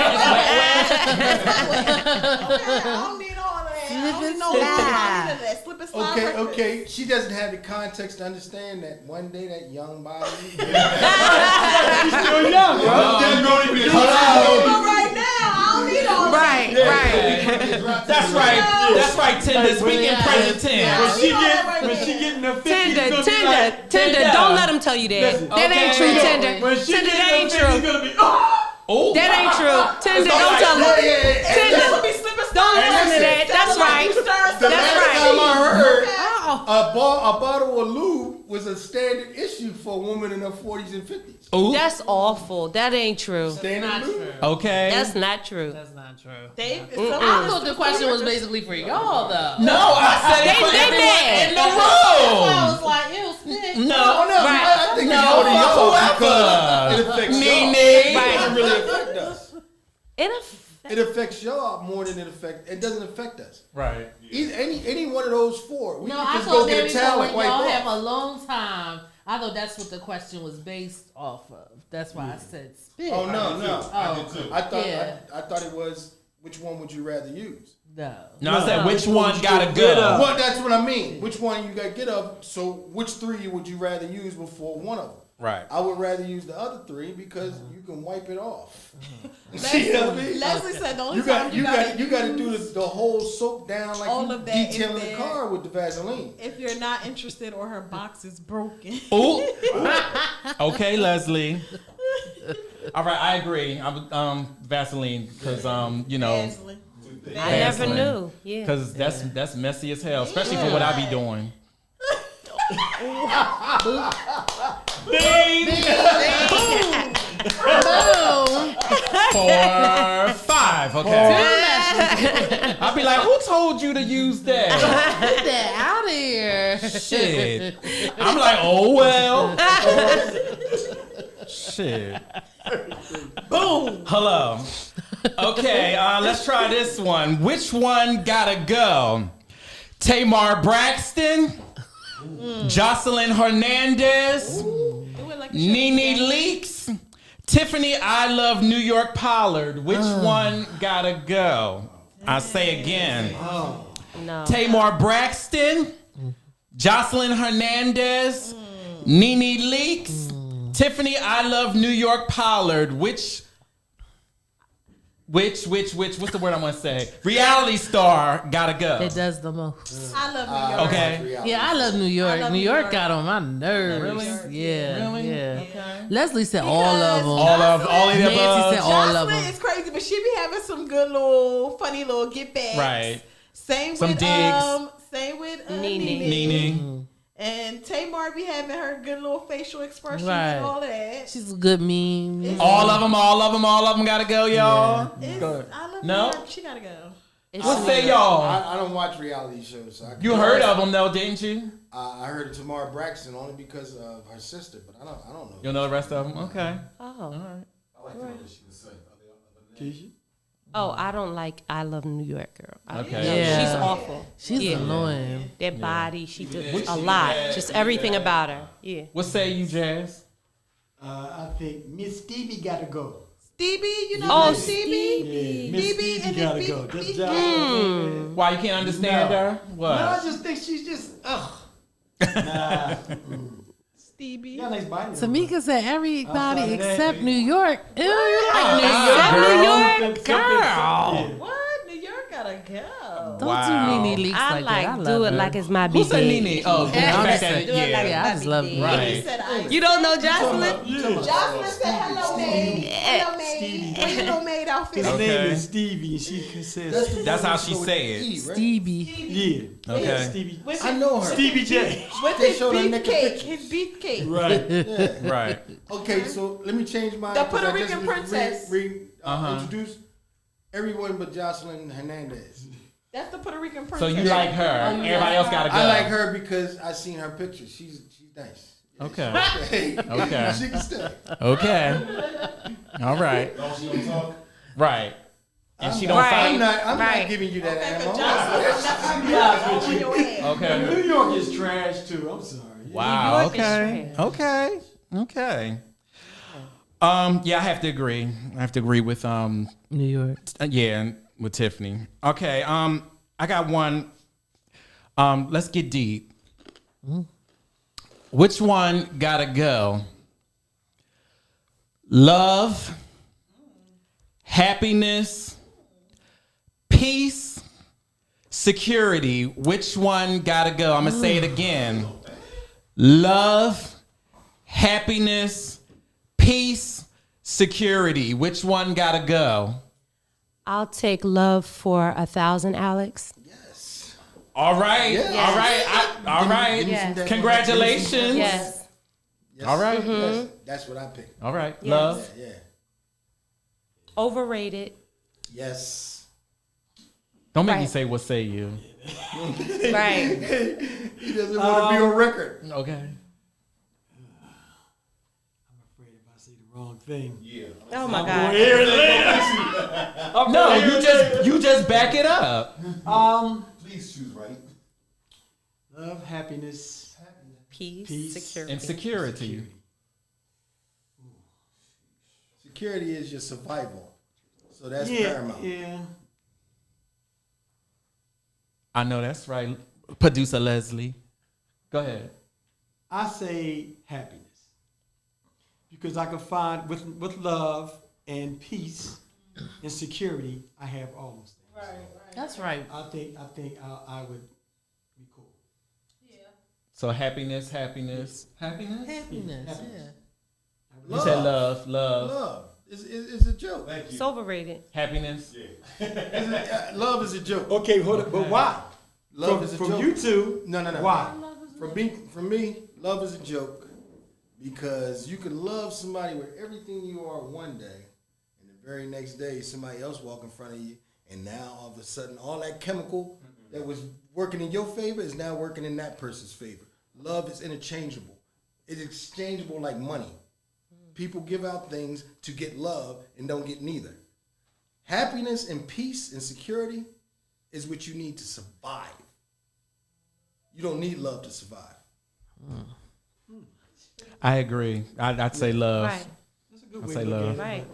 I don't need all of that. I don't need no that. Slip and Slide Records. Okay. She doesn't have the context to understand that one day that young body. She's still young, bro. Right now, I don't need all that. Right. That's right, Tender. Speaking present tense. When she get in the 50s, Tender. Don't let him tell you that. That ain't true, Tender. When she Tender, get that in ain't the 50s, true. it's gonna be That ain't true. Tender, don't tell him. Tender, don't listen to that. That's right. The last time I heard, Okay. a bottle of lube was a standard issue for a woman in her 40s and 50s. Ooh. That's awful. That ain't true. Standard lube. Okay. That's not true. That's not true. I thought the question was basically for y'all, though. No, I said it for They everyone mad. in the I room. was like, ew, snitch. No, I think no, it's more than y'all whoever. because it affects y'all. Nene. It doesn't really affect us. It It affects y'all more than it doesn't affect us. Right. Any one of those four, we No, can I just thought go that get a towel when and wipe y'all off. have a long time. I thought that's what the question was based off of. That's why I said spit. Oh no. I did too. I thought Yeah. I thought it was which one would you rather use? No. No, I said which one gotta go? Well, that's what I mean. Which one you got to get up? So which three would you rather use before one of them? Right. I would rather use the other three because you can wipe it off. See what I mean? Leslie said the only You got time you got to do the whole soak down like all you of that detailing is the there. car with the Vaseline. if you're not interested or her box is broken. Ooh. Okay, Leslie. All right, I agree. I'm Vaseline because you know, Vaseline. I never knew. Yeah. because that's messy as hell, especially for what I be doing. Bing. Boom. 4, 5. Okay. I'll be like, who told you to use that? Get that out of here. Shit. I'm like, oh well. Shit. Boom. Hello. Okay, let's try this one. Which one gotta go? Tamar Braxton, Jocelyn Hernandez, Nene Leakes, Tiffany I Love New York Pollard. Which one gotta go? I say again. No. Tamar Braxton, Jocelyn Hernandez, Nene Leakes, Tiffany I Love New York Pollard. Which, what's the word I'm gonna say? Reality star gotta go. It does the most. I love New York. Okay. Yeah, I love New York. love New New York York. got on my nerves. Really? Yeah. Really? Yeah. Okay. Leslie said all of them. All of the Nancy above. said all of Jocelyn them. is crazy, but she be having some good little funny little get backs. Right. Same Some with digs. Same with Nene. Nene. And Tamar be having her good little facial expressions Right. and all that. She's a good meme. All of them gotta go, y'all. I love No? New York. She gotta go. What say y'all? I don't watch reality shows. So You heard of them though, didn't you? I heard of Tamar Braxton only because of her sister, but I don't know. You know the rest of them? Okay. Oh. I like the way that she was saying. Keisha? Oh, I don't like I Love New York, girl. Okay. No, Yeah. she's awful. She's Yeah. annoying. That body, she did What a she lot. had, Just she everything had. about her. Yeah. What say you, Jazz? I think Miss Stevie got to go. Stevie, you know Oh, Stevie? Miss Stevie Stevie and gotta his go. beef- Just beef- Jocelyn. Why you can't understand No. her? What? No, I just think she's just nah. Stevie. Yeah, nice body. Tamika said everybody Outside of that, except baby. New York. Ew, you like New New York, York? New York. Girl. What? New York gotta go. Don't Wow. do Nene leaks I like like that. I do love it her. like it's my Who big said day. Nene? Oh, the Yeah, fact do that, it like yeah. Yeah, I just love He Right. said I. You don't know Jocelyn? Jocelyn said hello, maid. Hello, maid. Bring your little maid outfit. His Okay. name is Stevie. She says That's how she say it. Stevie. yeah. Okay. Stevie. With I know her. Stevie J. With They his showed her beef naked cake. pictures. His beef cake. Right. Yeah. Right. Okay, so let me change mine. The 'cause Puerto I just Rican was princess. Introduce everyone but Jocelyn Hernandez. That's the Puerto Rican So princess. you like her. Everybody else got to go. I like her because I seen her pictures. She's nice. Okay. Hey, Okay. she can stay. Okay. All right. Don't she don't talk? Right. And she don't Right. fight. I'm Right. not giving you that ammo. On your head. Okay. New York is trash too. I'm sorry. Wow. New York is Okay. trash. Okay. Okay. Yeah, I have to agree. I have to agree with New York. yeah, with Tiffany. Okay. I got one. Let's get deep. Which one gotta go? Love, happiness, peace, security. Which one gotta go? I'm gonna say it again. Love, happiness, peace, security. Which one gotta go? I'll take love for 1,000, Alex. All right. Yes. All right. All right. Give me some Yes. that- Congratulations. Yes. Yes. All right. Yes. That's what I picked. All right. Yes. Love. Yeah. Overrated. Yes. Don't make me Right. say what say you. Right. He doesn't want to be on record. Okay. I'm afraid if I say the wrong thing. Yeah. Oh my I'm God. gonna hear it later. No, you just back it up. Please choose right. Love, happiness, Peace, Peace. security. And security. Security is your survival. So that's yeah, paramount. yeah. I know that's right. Producer Leslie. Go ahead. I say happiness because I can find with love and peace and security, I have all those things. Right. That's right. I think I would be cool. So happiness. Happiness. Happiness, Happiness. yeah. You said love. Love. Love is a joke. Thank you. It's overrated. Happiness. Love is a joke. Okay, hold it. But why? Love is a from joke. you two. No. Why? From me, love is a joke because you can love somebody with everything you are one day, and the very next day somebody else walk in front of you, and now all of a sudden all that chemical that was working in your favor is now working in that person's favor. Love is interchangeable. It's exchangeable like money. People give out things to get love and don't get neither. Happiness and peace and security is what you need to survive. You don't need love to survive. I agree. I'd say love. Right. That's a good I'd way say to look love. at it. Right.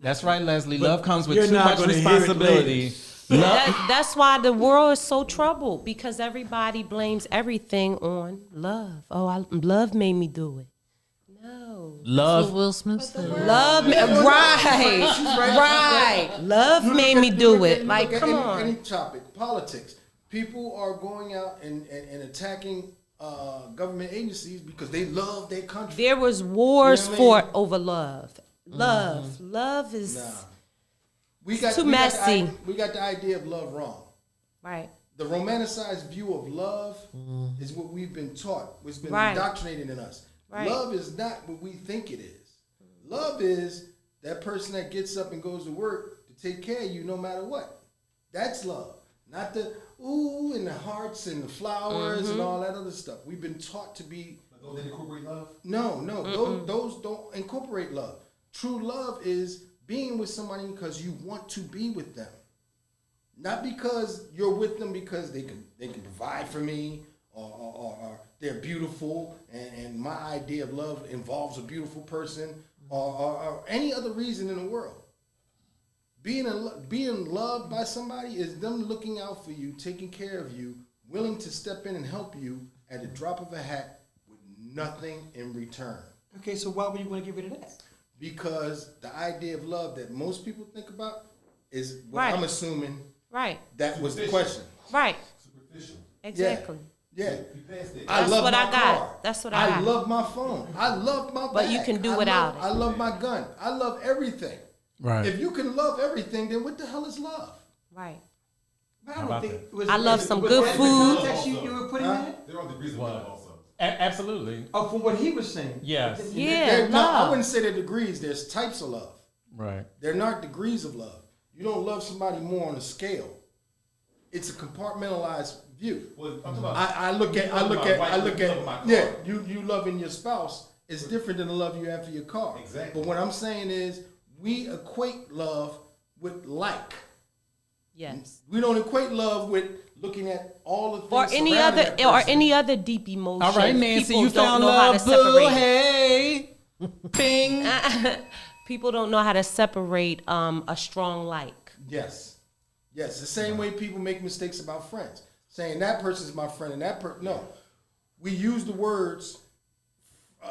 That's right, Leslie. But Love comes with you're too not much gonna hear it responsibility. Love. That's why the world is so troubled because everybody blames everything on love. Oh, love made me do it. No. So Love. Will Smith said. Love, right. Love made me do it. Like, Look at come any on. topic, politics. People are going out and attacking government agencies because they love their country. There was wars You know what I mean? fought over love. Love is Nah. too messy. We got the idea of love wrong. Right. The romanticized view of love is what we've been taught, what's been Right. indoctrinated in us. Right. Love is not what we think it is. Love is that person that gets up and goes to work to take care of you no matter what. That's love. Not the ooh and the hearts and the flowers and all that other stuff. We've been taught to be. Don't they incorporate love? No. Those don't incorporate love. True love is being with somebody because you want to be with them. Not because you're with them because they can provide for me or they're beautiful and my idea of love involves a beautiful person or any other reason in the world. Being loved by somebody is them looking out for you, taking care of you, willing to step in and help you at the drop of a hat with nothing in return. Okay, so why would you want to get rid of that? Because the idea of love that most people think about is what Right. I'm assuming Right. that was the question. Right. Superficial. Exactly. Yeah. You passed it. I That's love what my I got. car. That's what I got. love my phone. I love my bag. But you can do without it. I love my gun. I love everything. Right. If you can love everything, then what the hell is love? Right. But I don't think. I love some was good that food. The context you were putting that? There are degrees of love also. Absolutely. Oh, from what he was saying. Yes. Yeah, No, I love. wouldn't say they're degrees. There's types of love. Right. They're not degrees of love. You don't love somebody more on a scale. It's a compartmentalized view. Well, I'm talking about. I look at my yeah. car. You loving your spouse is different than the love you have for your car. Exactly. But what I'm saying is we equate love with like. Yes. We don't equate love with looking at all the things Or any surrounding other that or person. any other deep emotion. All right, Nancy, People you don't found know how to love, boo. separate. Hey. Bing. People don't know how to separate a strong like. Yes. Yes. The same way people make mistakes about friends. Saying that person's my friend and that person. No. We use the words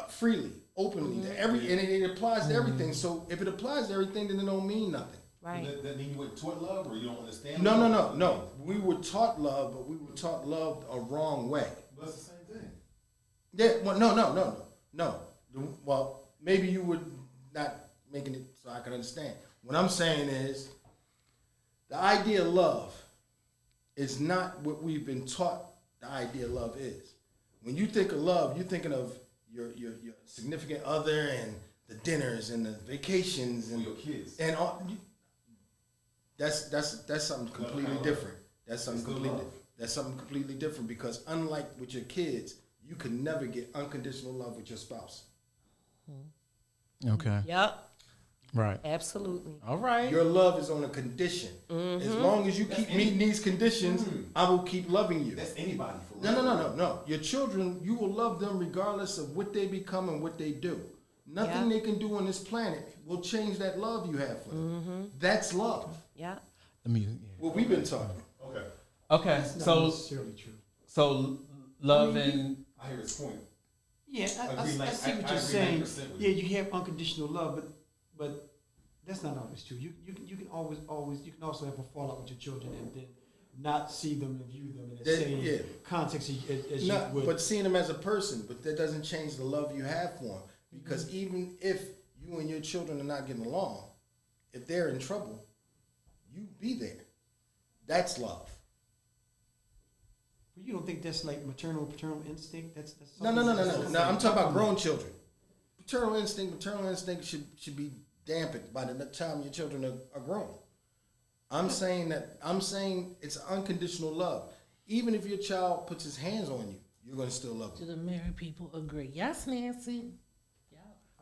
freely, openly, to and it applies to everything. So if it applies to everything, then it don't mean nothing. Right. That mean you went toward love, or you don't understand? No, love? no, no, no. We were taught love, but we were taught love a wrong way. But that's the same thing. Yeah, well, no. Well, maybe you would not making it so I can understand. What I'm saying is the idea of love is not what we've been taught the idea of love is. When you think of love, you're thinking of your significant other and the dinners and the vacations and your kids. And all, that's something completely different. That's something completely different because unlike with your kids, you can never get unconditional love with your spouse. Okay. Yep. Right. Absolutely. All right. Your love is on a condition. As long as you keep meeting these conditions, I will keep loving you. That's anybody for real. No. Your children, you will love them regardless of what they become and what they do. Nothing they can do on this planet will change that love you have for them. That's love. Yeah. What we've been taught. Okay. Okay. That's not necessarily true. So love and I hear his point. Yeah, I Agree, see what I you're agree saying. 100% with Yeah, you. you have unconditional love, but that's not always true. You can always you can also have a fallout with your children and then not see them and view them in the same context as you would. But seeing them as a person, but that doesn't change the love you have for them. Because even if you and your children are not getting along, if they're in trouble, you be there. That's love. But you don't think that's like paternal instinct? That's No. I'm talking about grown children. Paternal instinct should be dampened by the time your children are grown. I'm saying it's unconditional love. Even if your child puts his hands on you, you're going to still love Do them. the married people agree? Yes, Nancy.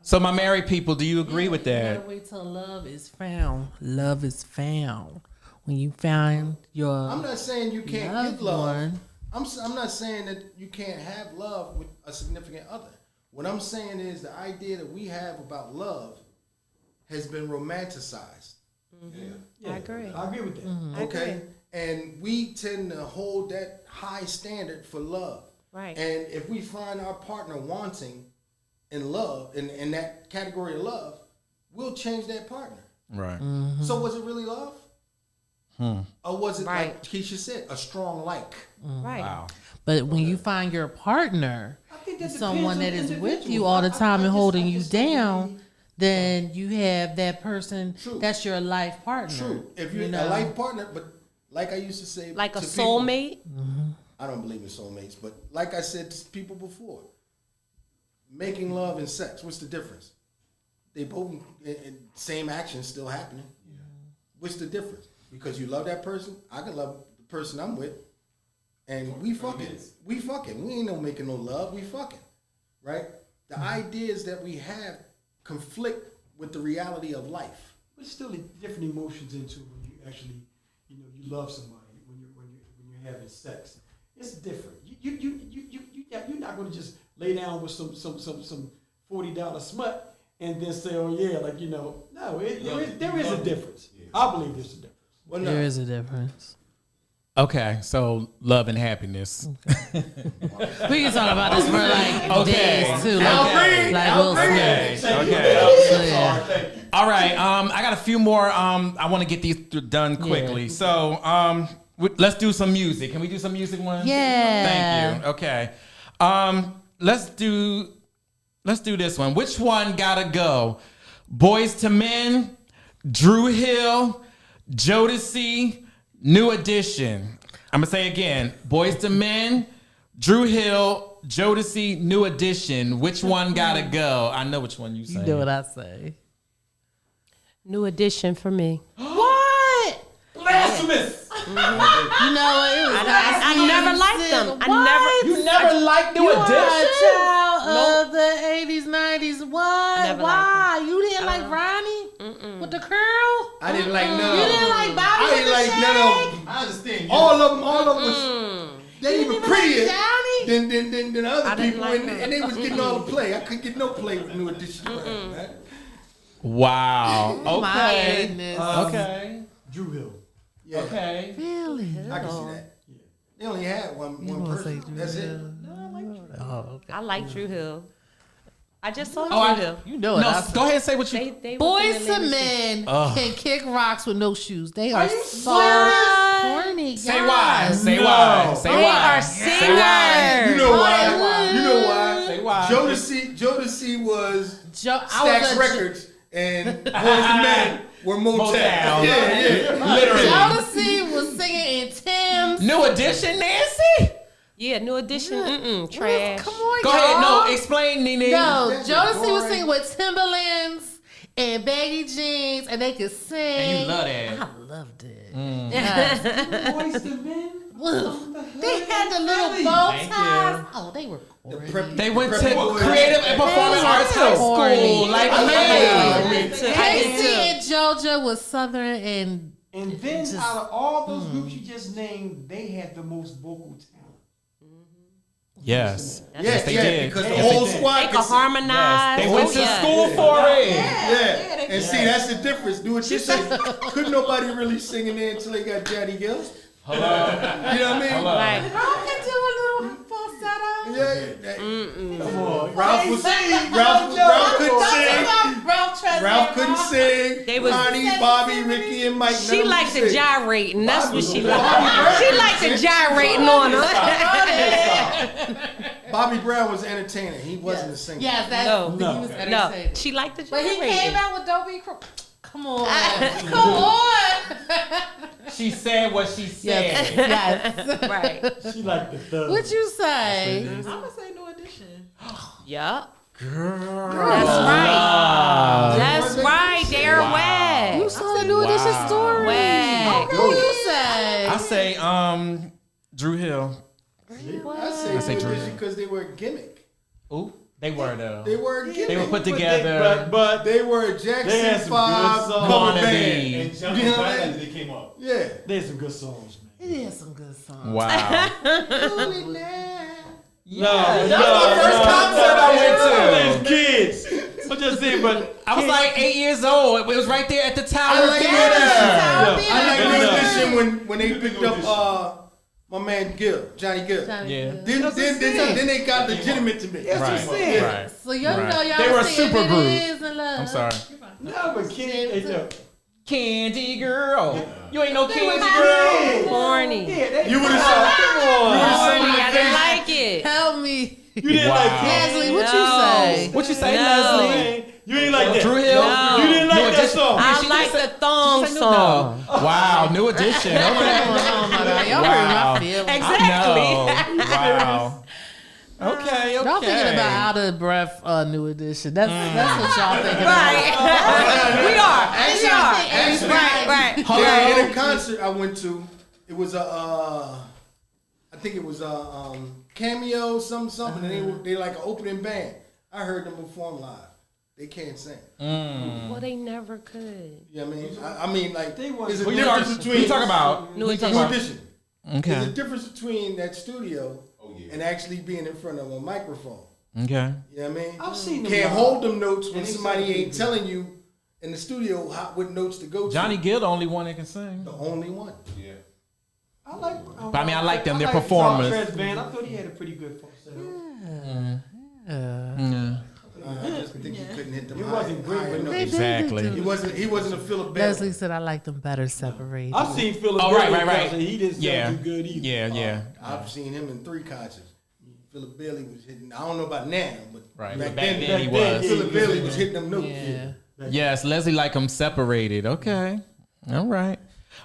so my married people, do you agree with You that? gotta wait till love is found. Love is found when you find your. I'm not saying you can't loved give love. one. I'm not saying that you can't have love with a significant other. What I'm saying is the idea that we have about love has been romanticized. I agree. I agree with that. I Okay? agree. And we tend to hold that high standard for love. Right. And if we find our partner wanting in love, in that category of love, we'll change that partner. Right. So was it really love? Or was it, like Keisha said, a strong like? Right. Wow. But when you find your partner, think that someone that depends is on with individuals. you all the time I and just- holding I you just don't down, believe- then you have that person that's your life partner. True. If you're a life partner, but like I used to say, Like a to people- soulmate. I don't believe in soulmates, but like I said to people before, making love and sex, what's the difference? They both same action still happening. What's the difference? Because you love that person, I can love the person I'm with, and we fucking. We ain't no making no love. We fucking, right? The ideas that we have conflict with the reality of life. But still, different emotions into when you actually, you love somebody when you're having sex. It's different. You're not going to just lay down with some $40 smut and then say, oh yeah, like no, there is a difference. I believe there's a difference. Well, There is a difference. Okay, so love and happiness. We can talk about this for like days too. Like Will Smith. Okay. All right. I got a few more. I want to get these done quickly. Yeah. So let's do some music. Can we do some music one? Yeah. Thank you. Okay. Let's do this one. Which one gotta go? Boyz II Men, Dru Hill, Jodeci, New Edition. I'm gonna say again. Boyz II Men, Dru Hill, Jodeci, New Edition. Which one gotta go? I know which one you say. You know what I say. New Edition for me. What? Blasphemous! You know what? It was I never liked them. You never liked New You are Edition? a child of the 80s, 90s. What? Never Why? You didn't like Ronnie with the curl? I didn't like none You of didn't them. like Bobby I with didn't the like shag? none of them. I understand. You. All of them was they even didn't prettier like Johnny? than other I didn't people, like and, them. and they was getting all the play. I couldn't get no play with New Edition. Man. Wow. My Okay. goodness. Okay. Dru Hill. Yeah, Okay. Really? I can see that. They only had one gonna person. say Dru That's it. Hill? Oh, okay. I like Dru Hill. I just saw Oh, Dru Hill. You know what I No, say. go ahead and say what you. They was in Boys the to lyrics. men Ugh. can kick rocks with no shoes. They are you so serious? corny. Say why. guys. Say No. why. Say They why. are Say why. You know why? You know why? Say why. Jodeci was I Stax was a Records, and Boys II Men were Motown. Motown. Yeah. Literally. Jodeci was singing in Tim's. New Edition, Nancy? Yeah, New Edition. Trash. Come on, Go y'all. ahead. No, explain, Nene. No, That's Jodeci was boring. singing with Timberlands and baggy jeans, and they could sing. And you love that. I loved it. Boyz II Men. They had the little bow Thank ties. you. Oh, they were corny. They went to Prep boys. Creative and Performing They Arts were High School. corny. Like I me. did too. Casey and JoJo was Southern and And then out of all those groups you just named, they had the most vocal talent. Yes. Yes, they yeah, did. because Yes, the they whole did. squad They could could sing. harmonize. They went to Yeah. school for it. Yeah, and see, that's the difference. Do it this way. Couldn't nobody really sing in there until they got Johnny Gill. Hello. You know what I mean? Right. I can do a little falsetto. Yeah. Come on. Ralph couldn't sing. Ralph Tresvant. Ralph couldn't sing. They was- Ronnie, Bobby, Ricky, and Mike. She none of liked them the sing. gyrating. That's what she Bobby liked. She Brown. liked the gyrating on her. Bobby Brown was an entertainer. He wasn't a singer. Yes, that's No. he was No, entertaining. she liked the But he came gyrating. out with Don't Be Cruel. Come on. Come on. She said what she said. Yes. Right. She like the thug. What you say? I'm gonna say New Edition. Yup. That's right. That's right. They're You wag. saw the New Edition story. Wag. Who you say? I say Dru Hill. I say say New Drew. Edition because they were a gimmick. Ooh, they were though. They were a gimmick. They were put together. But They were a They Jackson had some good 5 songs. cover Wannabe. band. And Johnny You know what I Black mean? after they came up. Yeah. they had some good songs, man. It is some good songs. Wow. No, That's my first concert I went to. Kids. I'm just saying, but I was like 8 years old. It was right there at the Tower I like Theater. I like Yeah. New Edition when they picked up my man Gill, Johnny Gill. Yeah. Then they got legitimate to me. Right. So you know y'all They were a singing super It group. Is in Love. I'm sorry. no, but kids, they know. Candy Girl. You ain't no Candy Yeah. Girl. Corny. You would have saw. Corny. I didn't like it. Help me. You didn't Wow. like Leslie, what No. you say? What you say, No. Leslie? You didn't like that. Dru Hill? No. You didn't like New that Edition. song. I she like did the thong song. Wow, New Edition. Okay. Oh my God, y'all hurt Wow. my feelings. Exactly. No. Wow. Okay. Y'all thinking about out of breath New Edition. That's what y'all thinking Right. about. We are. Actually, Right. Yeah, in a concert I went to, it was I think it was a Cameo, something, and they like an opening band. I heard them perform live. They can't sing. Well, they never could. You know what I mean? I mean, like, there's a Who you difference talking- between who you talking about? New Who you talking New about? Edition. There's a Okay. difference between that studio and actually being in front of a microphone. Okay. You know what I mean? I've seen them Can't live. hold them notes when And they somebody sound ain't good. telling you in the studio what notes to go to. Johnny Gill, the only one that can sing. The only one. Yeah. I like. But I mean, I like them. Their like performance. Trans Van. I thought he had a pretty good falsetto. Yeah. I just think he couldn't hit them. It wasn't great, but notes. They Exactly. He wasn't a Philip Bailey. Leslie said I like them better separated. I've seen Philip. Oh, right, Bailey right, right. concert. He didn't sound too good either. Yeah. I've seen him in 3 concerts. Philip Bailey was hitting. I don't know about now, but Right. back, But back then, then he was. Philip Bailey was hitting them notes. Yeah. Yes, Leslie like them separated. Okay. All right.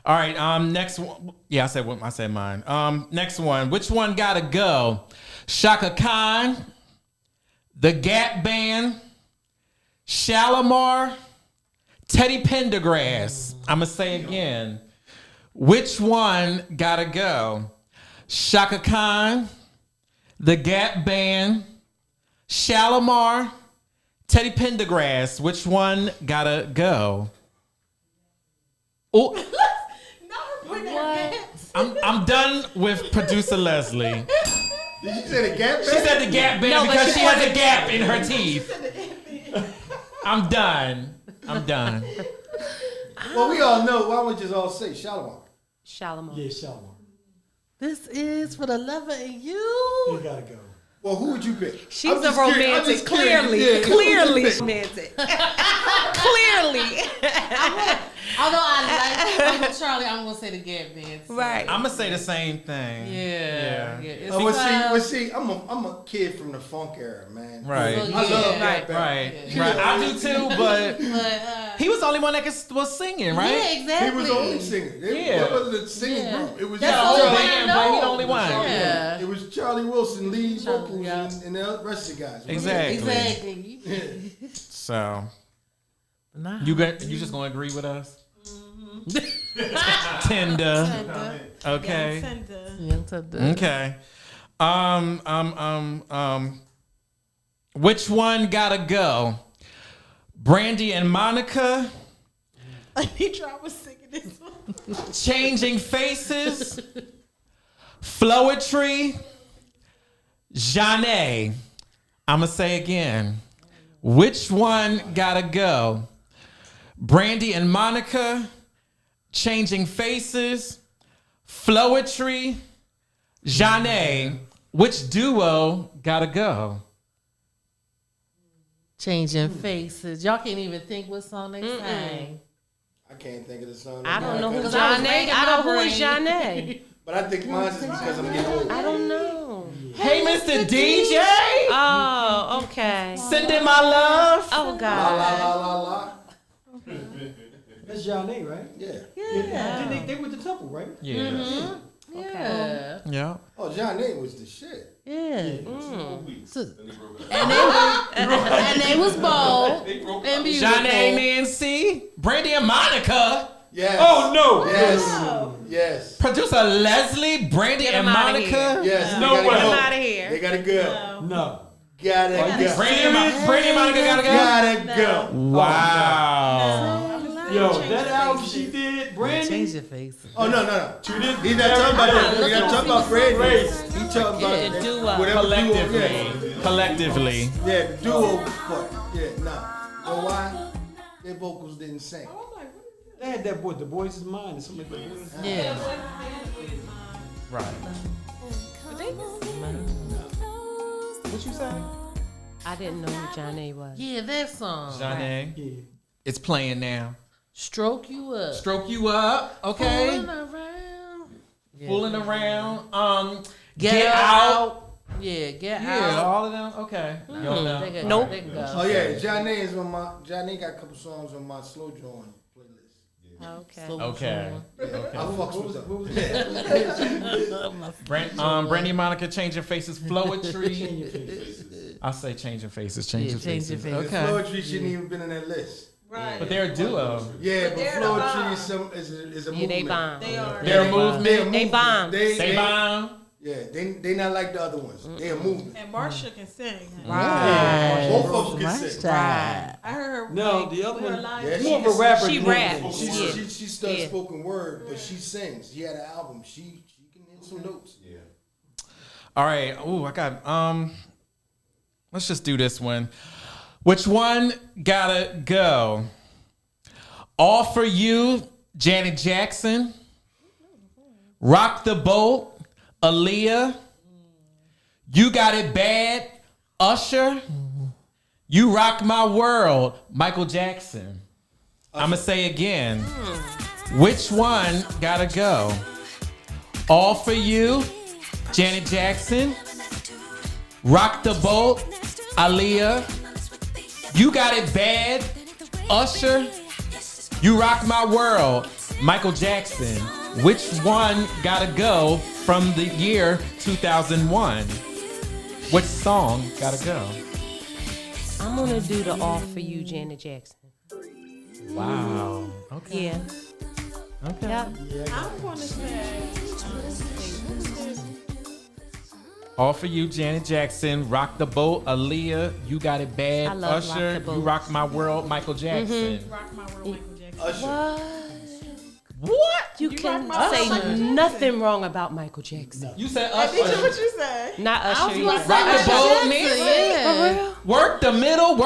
All right. Next one. Yeah, I said mine. Next one. Which one gotta go? Shaka Khan, the Gap Band, Shalimar, Teddy Pendergrass. I'ma say again. Which one gotta go? Shaka Khan, the Gap Band, Shalimar, Teddy Pendergrass. Which one gotta go? Oh, I'm done with producer Leslie. Did you say the Gap Band? She said the Gap Band No, but because she she has a gap in her teeth. I'm done. Well, we all know. Why don't we just all say Shalimar? Shalimar. Yeah, Shalimar. This is for the lover and He you. gotta go. Well, who would you pick? She's I'm a just curious- I'm romantic. just curious. Clearly. Yeah, who would you Clearly pick? romantic. Clearly. Although I like Charlie, I'm gonna say the Gap Band. Right. I'm gonna say the same thing. Yeah. It's Oh, well, because- see, I'm a kid from the funk era, man. Right. So, I love yeah. Gap Band. Right. I do too, but he was the only one that was singing, right? Yeah, exactly. He was the only singer. Yeah. It wasn't a singing Yeah. group. It was That's just the only Charlie. one I But he the know. only one. Yeah. It was Charlie Wilson lead vocals yeah. and the rest of the guys. Exactly. Exactly. So Nah. you just gonna agree with us? Tender. Okay. Okay. Which one gotta go? Brandy and Monica, He tried was singing this one. Changing Faces, Floetry, Janae. I'ma say again. Which one gotta go? Brandy and Monica, Changing Faces, Floetry, Janae. Which duo gotta go? Changing Faces. Y'all can't even think what song they sang. I can't think of the song. I don't know who Because I was Janae. racking I my don't know who is brain. Janae. But I think mine's is because I'm getting old. I don't know. Hey, Mr. DJ! Oh, okay. Send in my love. Oh La God. la la la. That's Johnny, right? Yeah. Then they went to Temple, right? Yeah. Yeah. Yeah. Oh, John Nate was the shit. Yeah. So- And and they was bold and beautiful. Janae, Nancy, Brandy and Monica. Yes. Oh no! Yes. Yes. Producer Leslie, Brandy Get and 'em outta Monica. Yes. No they way. gotta Get 'em go. outta here. They gotta go. No. Gotta go. Brandy and Monica gotta go. Gotta go. Wow. Yo, that album she did, Brandy. Change your face. Oh no. He's not talking about that. He's not talking about Brandy. He's talking about Yeah, that duo. whatever Collectively. Collectively. Yeah, the duo part. Yeah, nah. Know why? Their vocals didn't sing. They had that boy, The Boys Is Mine, and something like that. Yeah. Right. What you say? I didn't know who Janae was. Yeah, that song. Janae. Yeah. It's playing now. Stroke you up. Stroke you up. Okay. Fooling around. Yeah. Fooling around. Get out. Yeah, get Yeah, out. all of them. Okay. You don't know. They can, Nope. They can go. Oh yeah, Johnny is on my. Johnny got a couple songs on my slow drawing playlist. Okay. So Okay. I fucks with them. Brandy and Monica, Changing Faces, Floetry. I say Changing Faces, Changing Changing Faces. Faces. Okay. Floetry shouldn't even been in that list. Right. But they're a duo. Yeah, but they're the Floetry bomb. is a Yeah, movement. they bomb. They are. They're a They a movement. movement. bomb. They bomb. Yeah, they not like the other ones. They a movement. And Marsha can sing. Right. Both of them can sing. Right. I heard her. No, like, the other with her one- live Yeah, More of a rapper. She than rap. anything. Yeah. She studies Yeah. spoken word, but she sings. She had an album. She can hit some notes. Yeah. All right. Ooh, I got Let's just do this one. Which one gotta go? All For You, Janet Jackson. Rock the Boat, Aaliyah. You Got It Bad, Usher. You Rock My World, Michael Jackson. I'm gonna say again. Which one gotta go? All For You, Janet Jackson. Rock the Boat, Aaliyah. You Got It Bad, Usher. You Rock My World, Michael Jackson. Which one gotta go from the year 2001? Which song gotta go? I'm gonna do the All For You, Janet Jackson. Wow. Okay. Yeah. Okay. Yeah. I'm gonna say. All For You, Janet Jackson. Rock the Boat, Aaliyah. You Got It Bad, I love Usher. Rock the Boat. You Rock My World, Michael Jackson. Rock My World, Michael Jackson. Usher. What? You can say nothing wrong about Michael Jackson. You said Hey, Deidre, Usher. what you say? Not Usher. gonna say Rock the Michael boat, Jackson, Nancy. yeah. Work the middle,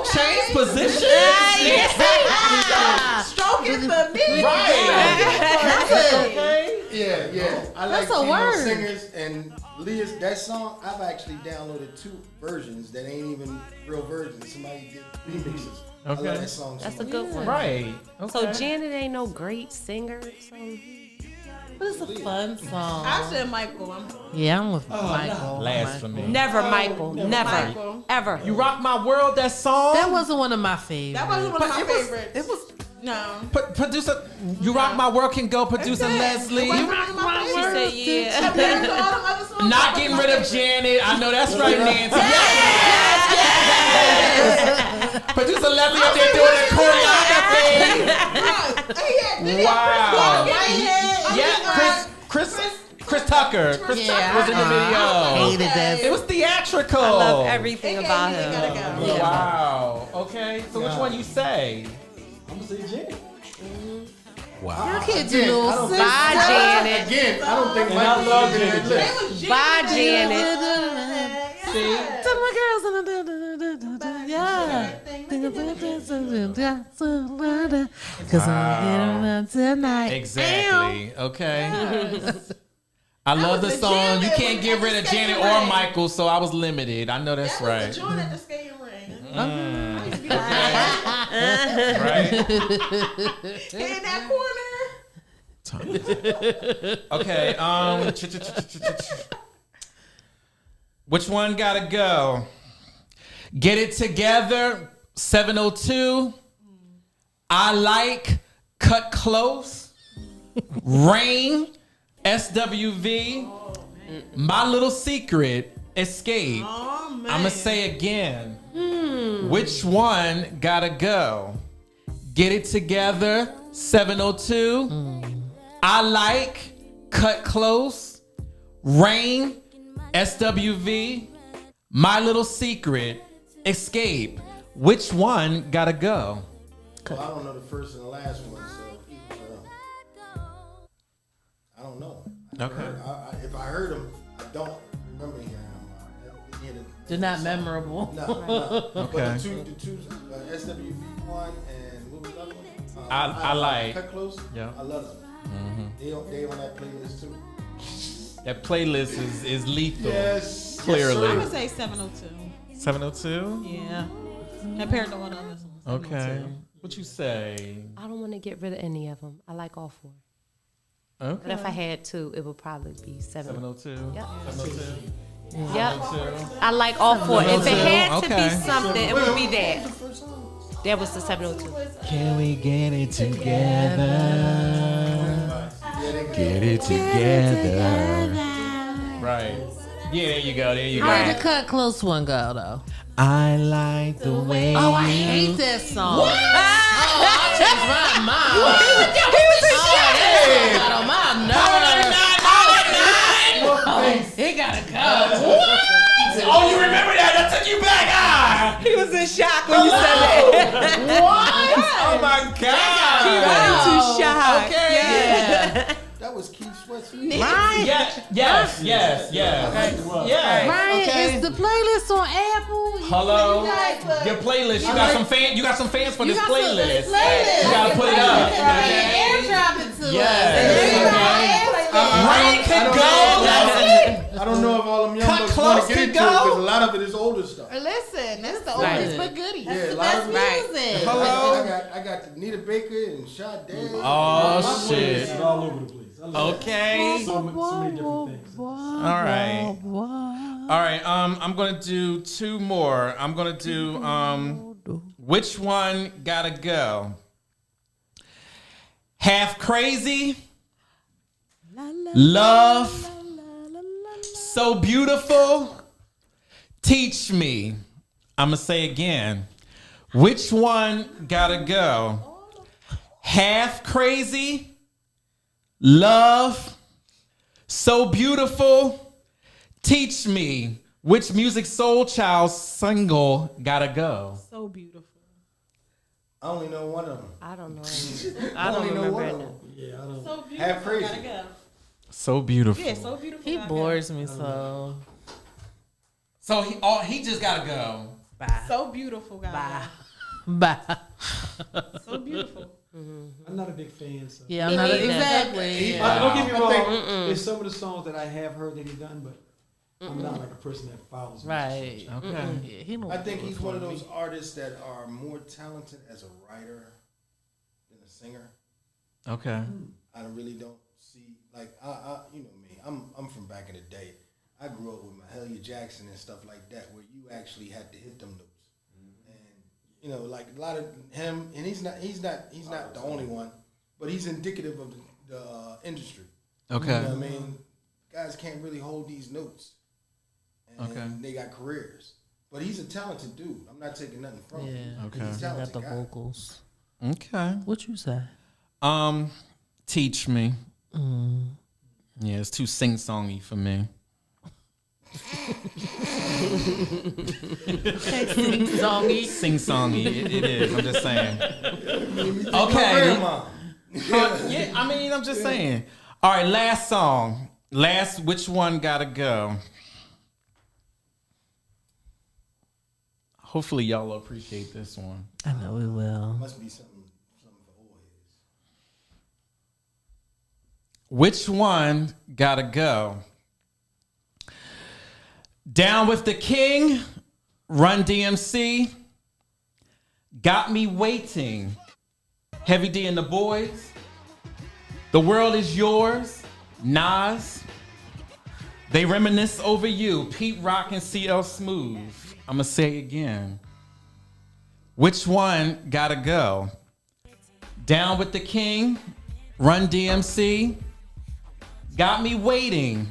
change position. Stroke it for me. Right. Yeah. I like That's a female word. singers and Leah's that song. I've actually downloaded 2 versions that ain't even real versions. Somebody did remixes. I Okay. love that song. That's so a good one. Right. So Janet ain't no great singer. So But it's a fun song. I said Michael. Yeah, I'm with Michael. Last for me. never Michael. Never. Michael. Ever. You Rock My World, that song? That wasn't one of my favorites. That wasn't one of my But favorites. It was No. producer. You Rock My World can go. Producer Leslie. You rock my She world. said yeah. Compared to all the other songs, Not that getting was rid my of favorite. Janet. I know that's right, Nancy. Yes. Producer Leslie up there doing the choreography. Wow. Yeah, Chris Tucker. Chris Tucker was in the video. Hated that. It was theatrical. I love everything about him. Gotta Wow. Okay. So which one you say? I'm gonna say Janet. Wow. Kids, you little sister. Bye, Janet. Again, I don't think And I love Janet Jackson. Bye, Janet. See? To my girls, yeah. Cause I'm getting up tonight. Exactly. Okay. I love the was the song. You jam can't at get the rid of skating Janet or rink. Michael, so I was limited. I know that's That was right. the joint at the skating ring. Mm. I used to be like, Right. in that corner. Okay. Which one gotta go? Get It Together, 702. I Like, Cut Close. Rain, SWV. My Little Secret, Escape. Oh, man. I'ma say again. Which one gotta go? Get It Together, 702. I Like, Cut Close. Rain, SWV. My Little Secret, Escape. Which one gotta go? Well, I don't know the first and the last one, so I don't know. Okay. If I heard them, I don't remember hearing them. They're not memorable. No. Okay. But the two SWV one and what was the other one? I Like. Cut Close. Yeah. I love them. They on that playlist too. That playlist is lethal. Yes. I'm Clearly. gonna say 702. 702? Yeah. Compared to all the others. Okay. What you say? I don't want to get rid of any of them. I like all 4. Okay. But if I had to, it would probably be 702. 702. Yep. 702. Yep. I like all 4. If it had to Okay. be something, it would be that. That was the 702. Can we get it together? Get it together. Right. Yeah, there you go. There you How did go. the Cut Close one go, though? I like the way. Oh, I hate that song. What? Oh, I changed my mind. He was in Oh, got on my nerves. Oh, it gotta go. Oh, you remember that? That took you back. Ah! He was in shock when you said that. What? Oh my God. He went into shock. Okay. Yeah. That was Keith Sweat. Right. Yes. Ryan, Okay. is the playlist on Apple? Hello. Right. Your playlist. You got some fans. You got some fans for this got some playlist. playlist. You gotta put it up. Airdrop it to Yes. Ryan could go. I don't know if all them young Cut bucks close want to get could into it go. because a lot of it is older stuff. Listen, that's the Right. oldest but goodies. Yeah, That's a the lot best of music. Hello. I got Nita Baker and Sade. Oh shit. It's all over the place. I love Okay. so many different things. All right. All right. I'm gonna do two more. I'm gonna do which one gotta go? Half crazy. Love. So beautiful. Teach me. I'ma say again. Which one gotta go? Half crazy. Love. So beautiful. Teach me. Which Music Soul Child single gotta go? So beautiful. I only know one of them. I don't know. I don't remember it. Yeah, I don't. So beautiful. Half crazy. Gotta go. So beautiful. Yeah, so beautiful. He gotta bores me so. So he just gotta go. go. So beautiful, guys. Bye. So beautiful. I'm not a big fan. So. Yeah, I'm not Exactly. Don't get me wrong. There's some of the songs that I have heard that he done, but I'm not like a person that follows. him. Right. Okay. Yeah, he I think he's one of those artists that are more talented as a writer than a singer. Okay. I really don't see like I you know me. I'm from back in the day. I grew up with Mahalia Jackson and stuff like that, where you actually had to hit them notes. You know, like a lot of him, and he's not the only one, but he's indicative of the industry. Okay. You know what I mean? Guys can't really hold these notes, and Okay. they got careers. But he's a talented dude. I'm not taking nothing from him. Yeah. Okay. He's a got talented the guy. vocals. Okay. What you say? Teach me. Yeah, it's too sing-songy for me. Sing-songy. Sing-songy. It is. I'm just saying. Okay. Grandma. Yeah, I mean, I'm just saying. All right, last song. Which one gotta go? Hopefully y'all will appreciate this one. I know we will. Must be something for old heads. Which one gotta go? Down with the King, Run DMC, Got Me Waiting, Heavy D and the Boys, The World Is Yours, Nas, They Reminisce Over You, Pete Rock and CL Smooth. I'ma say it again. Which one gotta go? Down with the King, Run DMC, Got Me Waiting,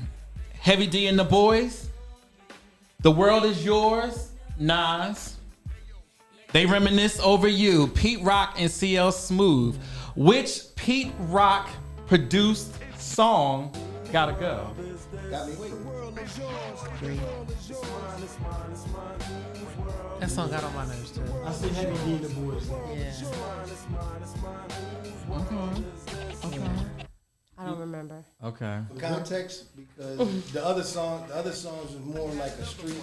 Heavy D and the Boys, The World Is Yours, Nas, They Reminisce Over You, Pete Rock and CL Smooth. Which Pete Rock produced song gotta go? Got me waiting. That song got on my nerves too. I see Heavy D and the Boys. Yeah. I don't remember. Okay. For context, because the other songs was more like a street,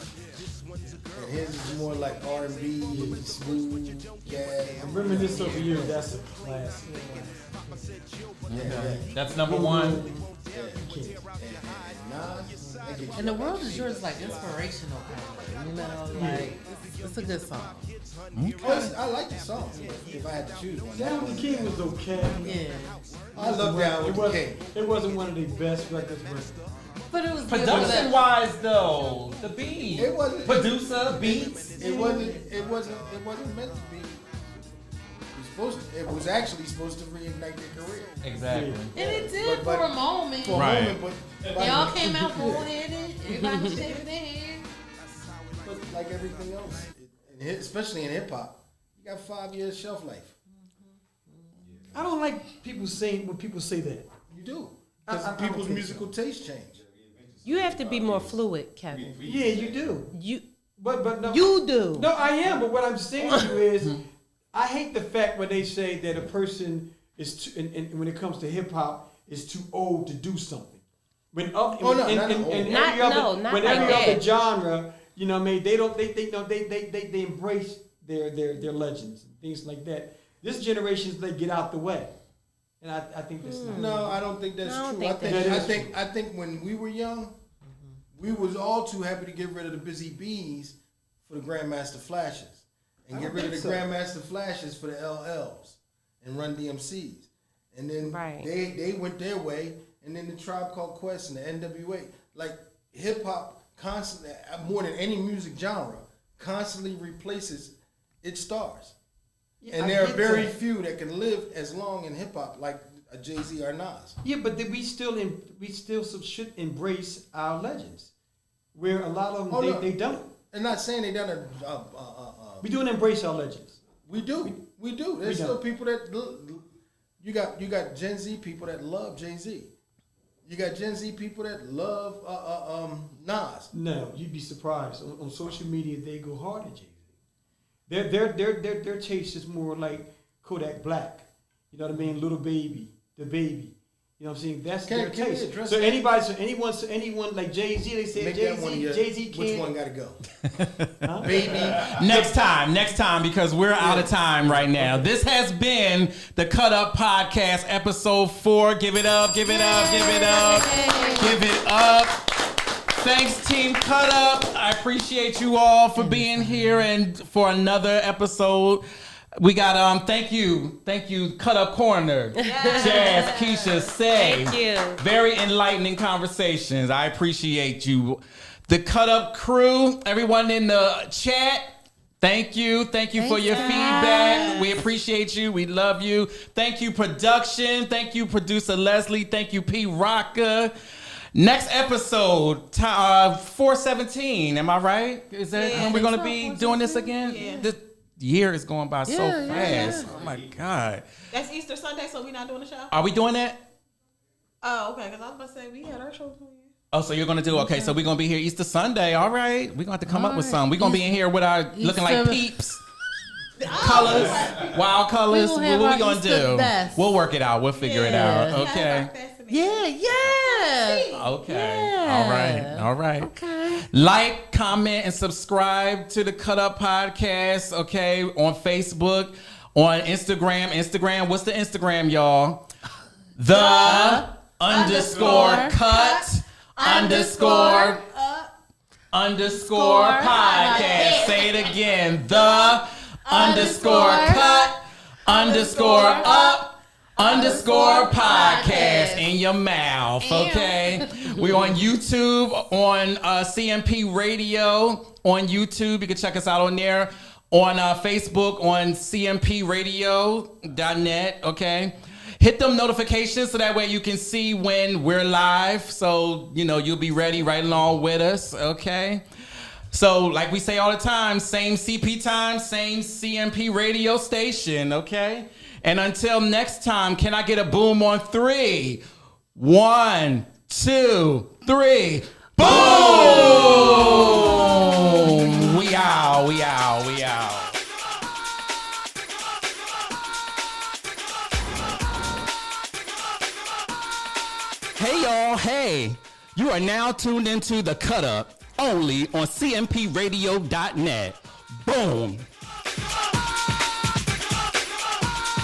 and his is more like R&B, smooth, jazz. Reminisce Over You, that's a classic. Yeah. That's number one. And The World Is Yours is like inspirational. You know, like it's a good song. I like the song. If I had to choose one, Down with the King was okay. Yeah. I love Down with the King. It wasn't one of the best records, But it was Production wise though, the beat. It wasn't producer, beats. It wasn't meant to be. It was actually supposed to reignite their career. Exactly. And it did But- for a moment. For a moment, but They all came out bullheaded. Everybody was shaking their head. But like everything else, especially in hip hop, you got 5 years shelf life. I don't like people saying when people say that. You do. Because people's musical taste change. You have to be more fluid, Kevin. Yeah, you do. But no. You do. No, I am. But what I'm saying to you is, I hate the fact when they say that a person is too, and when it comes to hip hop, is too old to do something. When Not every like other that. genre, you know what I mean, they embrace their legends and things like that. This generation's they get out the way. And I think that's not. No, I don't think that's I don't true. think I think when we were young, we was all too happy to get rid of the Busy Bees for the Grandmaster Flashes. And get rid of the Grandmaster Flashes for the LLs and Run DMCs. And then they went their way, and then the Tribe Called Quest and the NWA. Like hip hop constantly, more than any music genre, constantly replaces its stars. Yeah, and there are very few that can live as long in hip hop like a Jay-Z or Nas. Yeah, but we still should embrace our legends, where a lot of them they don't. I'm not saying they done we do embrace our legends. We do. There's still people that you got Gen Z people that love Jay-Z. You got Gen Z people that love Nas. No, you'd be surprised. On social media, they go hard at Jay-Z. Their taste is more like Kodak Black. You know what I mean? Little Baby, The Baby. You know what I'm saying? That's their taste. So anyone like Jay-Z, they say Jay-Z can't. Which one got to go? Huh? Baby. Next time, because we're out of time right now. This has been the Cut Up Podcast, episode 4. Give it up, give it up, give it up, give it up. Thanks, Team Cut Up. I appreciate you all for being here and for another episode. We got thank you, Cut Up Corner, Jazz, Keisha, Say. Thank you. Very enlightening conversations. I appreciate you. The Cut Up crew, everyone in the chat. Thank you for your feedback. We appreciate you. We love you. Thank you, production. Thank you, producer Leslie. Thank you, P. Rocka. Next episode, 4/17. Am I right? Is that when we're gonna be doing this again? Yeah. The year is going by so fast. Oh my God. That's Easter Sunday, so we're not doing the show? Are we doing that? Oh, okay, because I was about to say we had our show. Oh, so you're gonna do okay? So we're gonna be here Easter Sunday. All right, we're gonna have to come up with something. We're gonna be in here with our looking like peeps, colors, wild colors. What we gonna do? We'll work it out. We'll figure it out. Okay. Yeah. Okay. All right. Okay. Like, comment, and subscribe to the Cut Up Podcast. Okay, on Facebook, on Instagram. What's the Instagram, y'all? The _cut _ podcast. Say it again. The _cut _ podcast in your mouth. Okay. We're on YouTube, on CMP Radio on YouTube. You can check us out on there. On Facebook, on cmpradio.net. Okay. Hit them notifications so that way you can see when we're live. So, you'll be ready right along with us. Okay. So, like we say all the time, same CP time, same CMP radio station. Okay. And until next time, can I get a boom on 3? 1, 2, 3. Boom! We out. Hey, y'all. Hey. You are now tuned into The Cut Up, only on cmpradio.net. Boom.